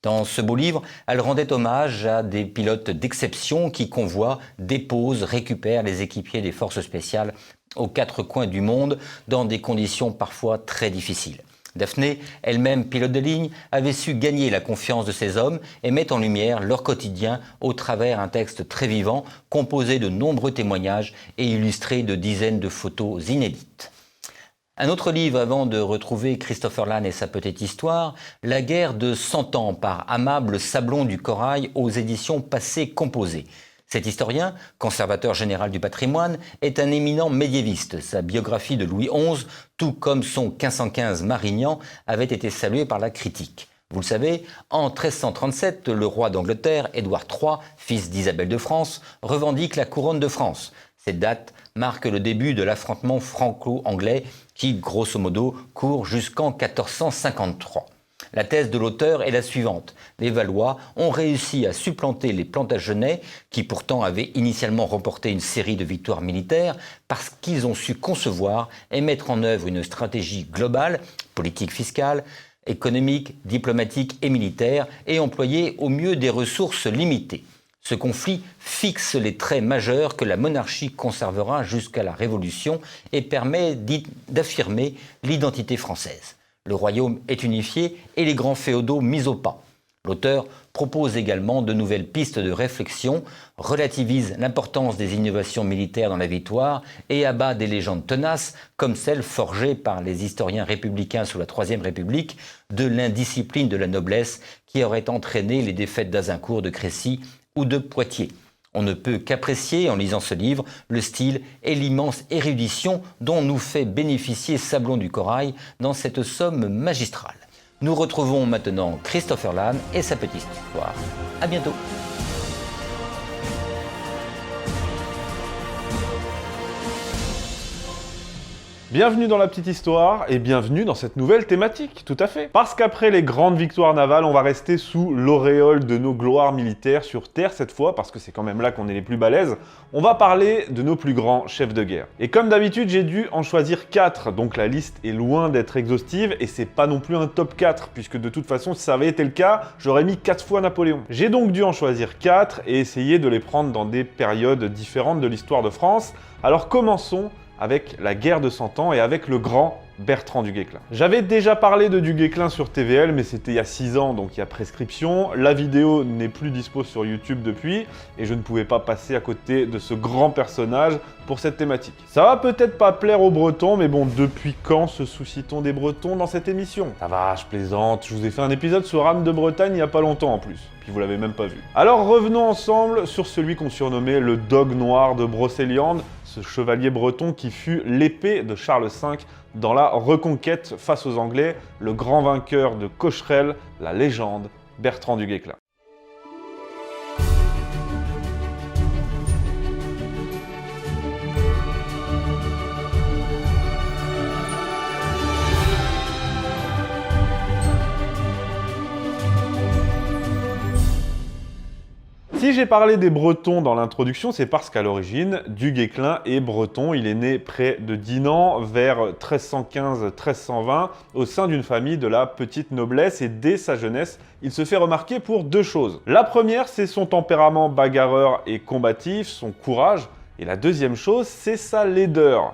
A: Dans ce beau livre, elle rendait hommage à des pilotes d'exception qui convoient, déposent, récupèrent les équipiers des forces spéciales aux quatre coins du monde dans des conditions parfois très difficiles. Daphné, elle-même pilote de ligne, avait su gagner la confiance de ces hommes et met en lumière leur quotidien au travers un texte très vivant, composé de nombreux témoignages et illustré de dizaines de photos inédites. Un autre livre avant de retrouver Christopher Lane et sa petite histoire, La guerre de 100 ans par Amable Sablon du Corail aux éditions Passé Composé. Cet historien, conservateur général du patrimoine, est un éminent médiéviste. Sa biographie de Louis XI, tout comme son 1515 Marignan, avait été saluée par la critique. Vous le savez, en 1337, le roi d'Angleterre, Édouard III, fils d'Isabelle de France, revendique la couronne de France. Cette date marque le début de l'affrontement franco-anglais qui, grosso modo, court jusqu'en 1453. La thèse de l'auteur est la suivante. Les Valois ont réussi à supplanter les Plantagenets, qui pourtant avaient initialement remporté une série de victoires militaires, parce qu'ils ont su concevoir et mettre en œuvre une stratégie globale, politique fiscale, économique, diplomatique et militaire, et employer au mieux des ressources limitées. Ce conflit fixe les traits majeurs que la monarchie conservera jusqu'à la Révolution et permet d'affirmer l'identité française. Le royaume est unifié et les grands féodaux mis au pas. L'auteur propose également de nouvelles pistes de réflexion, relativise l'importance des innovations militaires dans la victoire et abat des légendes tenaces, comme celles forgées par les historiens républicains sous la Troisième République, de l'indiscipline de la noblesse qui aurait entraîné les défaites d'Azincourt, de Crécy ou de Poitiers. On ne peut qu'apprécier, en lisant ce livre, le style et l'immense érudition dont nous fait bénéficier Sablon du Corail dans cette somme magistrale. Nous retrouvons maintenant Christopher Lane et sa petite histoire. À bientôt.
C: Bienvenue dans la petite histoire et bienvenue dans cette nouvelle thématique, tout à fait. Parce qu'après les grandes victoires navales, on va rester sous l'auréole de nos gloires militaires sur Terre cette fois, parce que c'est quand même là qu'on est les plus balèzes. On va parler de nos plus grands chefs de guerre. Et comme d'habitude, j'ai dû en choisir 4, donc la liste est loin d'être exhaustive et c'est pas non plus un top 4, puisque de toute façon, si ça avait été le cas, j'aurais mis 4 fois Napoléon. J'ai donc dû en choisir 4 et essayer de les prendre dans des périodes différentes de l'histoire de France. Alors commençons avec la guerre de 100 ans et avec le grand Bertrand du Guesclin. J'avais déjà parlé de du Guesclin sur TVL, mais c'était il y a 6 ans, donc il y a prescription. La vidéo n'est plus dispo sur YouTube depuis, et je ne pouvais pas passer à côté de ce grand personnage pour cette thématique. Ça va peut-être pas plaire aux Bretons, mais bon, depuis quand se soucie-t-on des Bretons dans cette émission? Ça va, je plaisante, je vous ai fait un épisode sur Anne de Bretagne il y a pas longtemps en plus, puis vous l'avez même pas vu. Alors revenons ensemble sur celui qu'on surnommait le Dogue Noir de Brocéliande, ce chevalier breton qui fut l'épée de Charles V dans la Reconquête face aux Anglais, le grand vainqueur de Cocherel, la légende Bertrand du Guesclin. Si j'ai parlé des Bretons dans l'introduction, c'est parce qu'à l'origine, du Guesclin est breton. Il est né près de Dinan, vers 1315-1320, au sein d'une famille de la petite noblesse, et dès sa jeunesse, il se fait remarquer pour 2 choses. La première, c'est son tempérament bagarreur et combatif, son courage, et la deuxième chose, c'est sa laideur.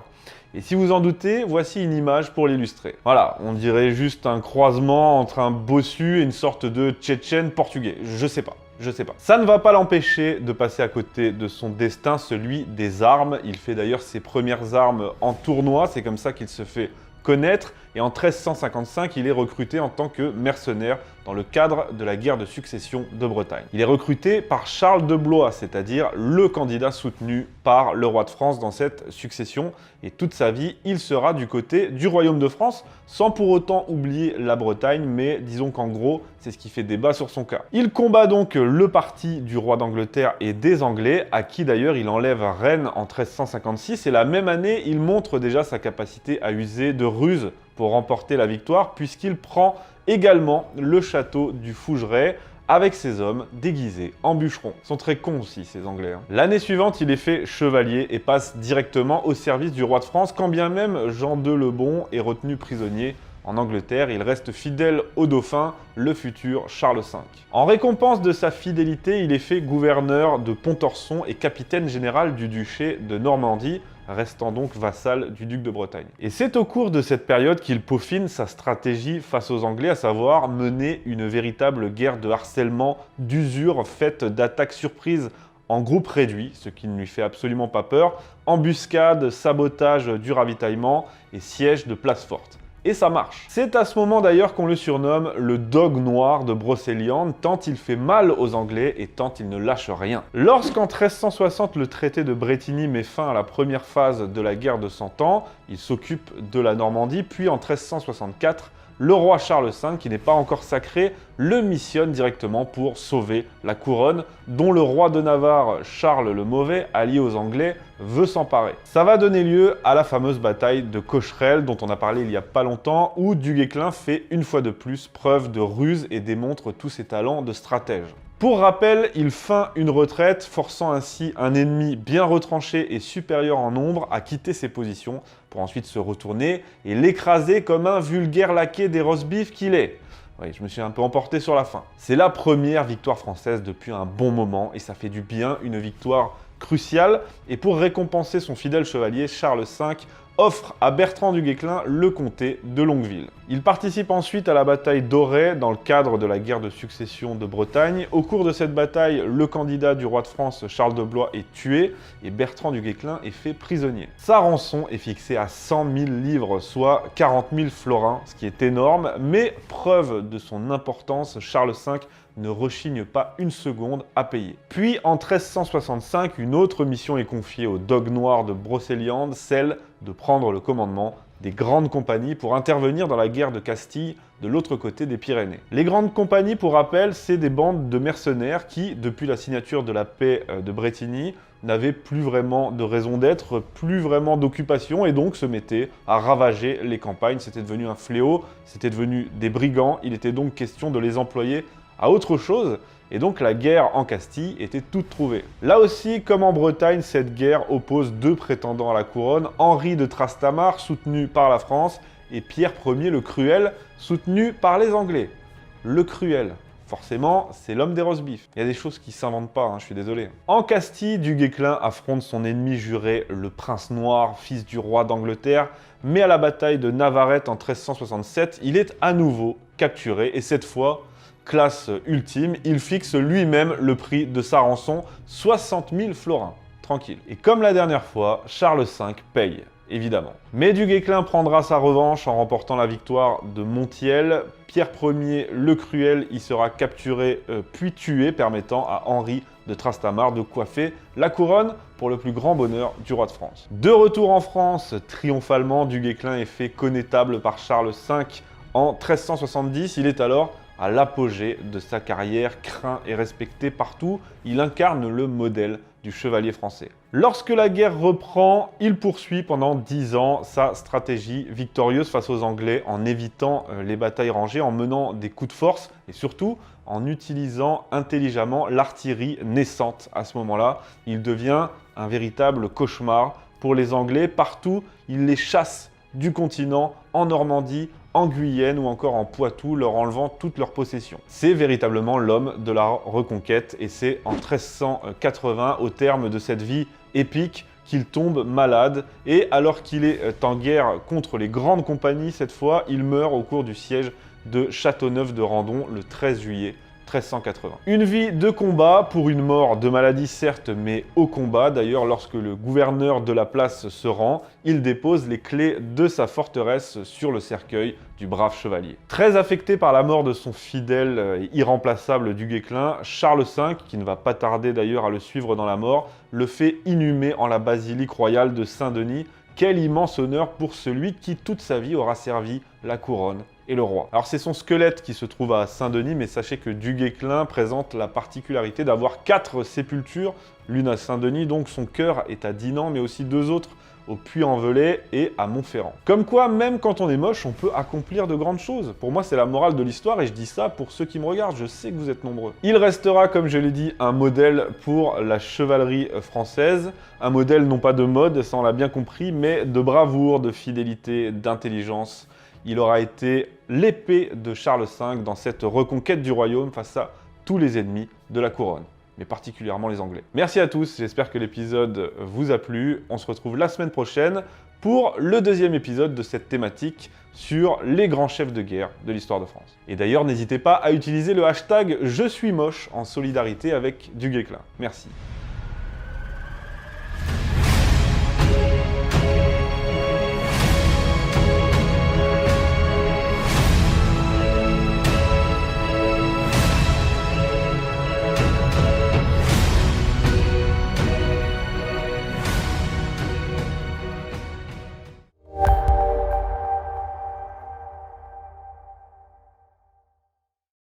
C: Et si vous en doutez, voici une image pour l'illustrer. Voilà, on dirait juste un croisement entre un bossu et une sorte de tchétchène portugais. Je sais pas. Ça ne va pas l'empêcher de passer à côté de son destin, celui des armes. Il fait d'ailleurs ses premières armes en tournoi, c'est comme ça qu'il se fait connaître. et en 1355, il est recruté en tant que mercenaire dans le cadre de la guerre de succession de Bretagne. Il est recruté par Charles de Blois, c'est-à-dire le candidat soutenu par le roi de France dans cette succession, et toute sa vie, il sera du côté du royaume de France, sans pour autant oublier la Bretagne, mais disons qu'en gros, c'est ce qui fait débat sur son cas. Il combat donc le parti du roi d'Angleterre et des Anglais, à qui d'ailleurs il enlève Rennes en 1356, et la même année, il montre déjà sa capacité à user de ruse pour remporter la victoire, puisqu'il prend également le château du Fougeray avec ses hommes déguisés en bûcherons. Ils sont très cons aussi, ces Anglais. L'année suivante, il est fait chevalier et passe directement au service du roi de France, quand bien même Jean II le Bon est retenu prisonnier en Angleterre. Il reste fidèle au dauphin, le futur Charles V. En récompense de sa fidélité, il est fait gouverneur de Pontorson et capitaine général du duché de Normandie, restant donc vassal du duc de Bretagne. Et c'est au cours de cette période qu'il peaufine sa stratégie face aux Anglais, à savoir mener une véritable guerre de harcèlement, d'usure, faite d'attaques surprises en groupe réduit, ce qui ne lui fait absolument pas peur, embuscade, sabotage du ravitaillement et siège de places fortes. Et ça marche. C'est à ce moment d'ailleurs qu'on le surnomme le Dog Noir de Brocéliande, tant il fait mal aux Anglais et tant il ne lâche rien. Lorsqu'en 1360 le traité de Bretigny met fin à la première phase de la guerre de 100 ans, il s'occupe de la Normandie, puis en 1364, le roi Charles V, qui n'est pas encore sacré, le missionne directement pour sauver la couronne, dont le roi de Navarre, Charles le Mauvais, allié aux Anglais, veut s'emparer. Ça va donner lieu à la fameuse bataille de Cocherel, dont on a parlé il y a pas longtemps, où Du Guesclin fait une fois de plus preuve de ruse et démontre tous ses talents de stratège. Pour rappel, il feint une retraite, forçant ainsi un ennemi bien retranché et supérieur en nombre à quitter ses positions, pour ensuite se retourner et l'écraser comme un vulgaire laquais des roast-beef qu'il est. Oui, je me suis un peu emporté sur la fin. C'est la première victoire française depuis un bon moment, et ça fait du bien, une victoire cruciale. Et pour récompenser son fidèle chevalier, Charles V offre à Bertrand du Guesclin le comté de Longueville. Il participe ensuite à la bataille d'Auray dans le cadre de la guerre de succession de Bretagne. Au cours de cette bataille, le candidat du roi de France, Charles de Blois, est tué et Bertrand du Guesclin est fait prisonnier. Sa rançon est fixée à 100 000 livres, soit 40 000 florins, ce qui est énorme, mais preuve de son importance, Charles V ne rechigne pas une seconde à payer. Puis en 1365, une autre mission est confiée au Dog Noir de Brocéliande, celle de prendre le commandement des grandes compagnies pour intervenir dans la guerre de Castille de l'autre côté des Pyrénées. Les grandes compagnies, pour rappel, c'est des bandes de mercenaires qui, depuis la signature de la paix de Bretigny, n'avaient plus vraiment de raison d'être, plus vraiment d'occupation, et donc se mettaient à ravager les campagnes. C'était devenu un fléau, c'était devenu des brigands, il était donc question de les employer à autre chose, et donc la guerre en Castille était toute trouvée. Là aussi, comme en Bretagne, cette guerre oppose deux prétendants à la couronne, Henri de Trastamare, soutenu par la France, et Pierre Ier le Cruel, soutenu par les Anglais. Le Cruel, forcément, c'est l'homme des roast-beef. Il y a des choses qui ne s'inventent pas, je suis désolé. En Castille, Du Guesclin affronte son ennemi juré, le Prince Noir, fils du roi d'Angleterre, mais à la bataille de Navarette en 1367, il est à nouveau capturé, et cette fois, classe ultime, il fixe lui-même le prix de sa rançon, 60 000 florins. Tranquille. Et comme la dernière fois, Charles V paye, évidemment. Mais Du Guesclin prendra sa revanche en remportant la victoire de Montiel. Pierre Ier le Cruel y sera capturé puis tué, permettant à Henri de Trastamare de coiffer la couronne pour le plus grand bonheur du roi de France. De retour en France, triomphalement, Du Guesclin est fait connétable par Charles V en 1370. Il est alors à l'apogée de sa carrière, craint et respecté partout, il incarne le modèle du chevalier français. Lorsque la guerre reprend, il poursuit pendant 10 ans sa stratégie victorieuse face aux Anglais en évitant les batailles rangées, en menant des coups de force et surtout en utilisant intelligemment l'artillerie naissante. À ce moment-là, il devient un véritable cauchemar pour les Anglais. Partout, il les chasse du continent, en Normandie, en Guyenne ou encore en Poitou, leur enlevant toutes leurs possessions. C'est véritablement l'homme de la reconquête et c'est en 1380, au terme de cette vie épique, qu'il tombe malade et alors qu'il est en guerre contre les grandes compagnies, cette fois, il meurt au cours du siège de Châteauneuf de Randon le 13 juillet 1380. Une vie de combat pour une mort de maladie certes, mais au combat. D'ailleurs, lorsque le gouverneur de la place se rend, il dépose les clés de sa forteresse sur le cercueil du brave chevalier. Très affecté par la mort de son fidèle et irremplaçable du Guesclin, Charles V, qui ne va pas tarder d'ailleurs à le suivre dans la mort, le fait inhumer en la basilique royale de Saint-Denis. Quel immense honneur pour celui qui toute sa vie aura servi la couronne et le roi. Alors c'est son squelette qui se trouve à Saint-Denis, mais sachez que du Guesclin présente la particularité d'avoir 4 sépultures, l'une à Saint-Denis, donc son cœur est à Dinan, mais aussi 2 autres au Puy-en-Velay et à Montferrand. Comme quoi, même quand on est moche, on peut accomplir de grandes choses. Pour moi, c'est la morale de l'histoire et je dis ça pour ceux qui me regardent, je sais que vous êtes nombreux. Il restera, comme je l'ai dit, un modèle pour la chevalerie française, un modèle non pas de mode, ça on l'a bien compris, mais de bravoure, de fidélité, d'intelligence. Il aura été l'épée de Charles V dans cette reconquête du royaume face à tous les ennemis de la couronne, mais particulièrement les Anglais. Merci à tous, j'espère que l'épisode vous a plu. On se retrouve la semaine prochaine pour le 2e épisode de cette thématique sur les grands chefs de guerre de l'histoire de France. Et d'ailleurs, n'hésitez pas à utiliser le hashtag #JeSuisMoche en solidarité avec du Guesclin. Merci.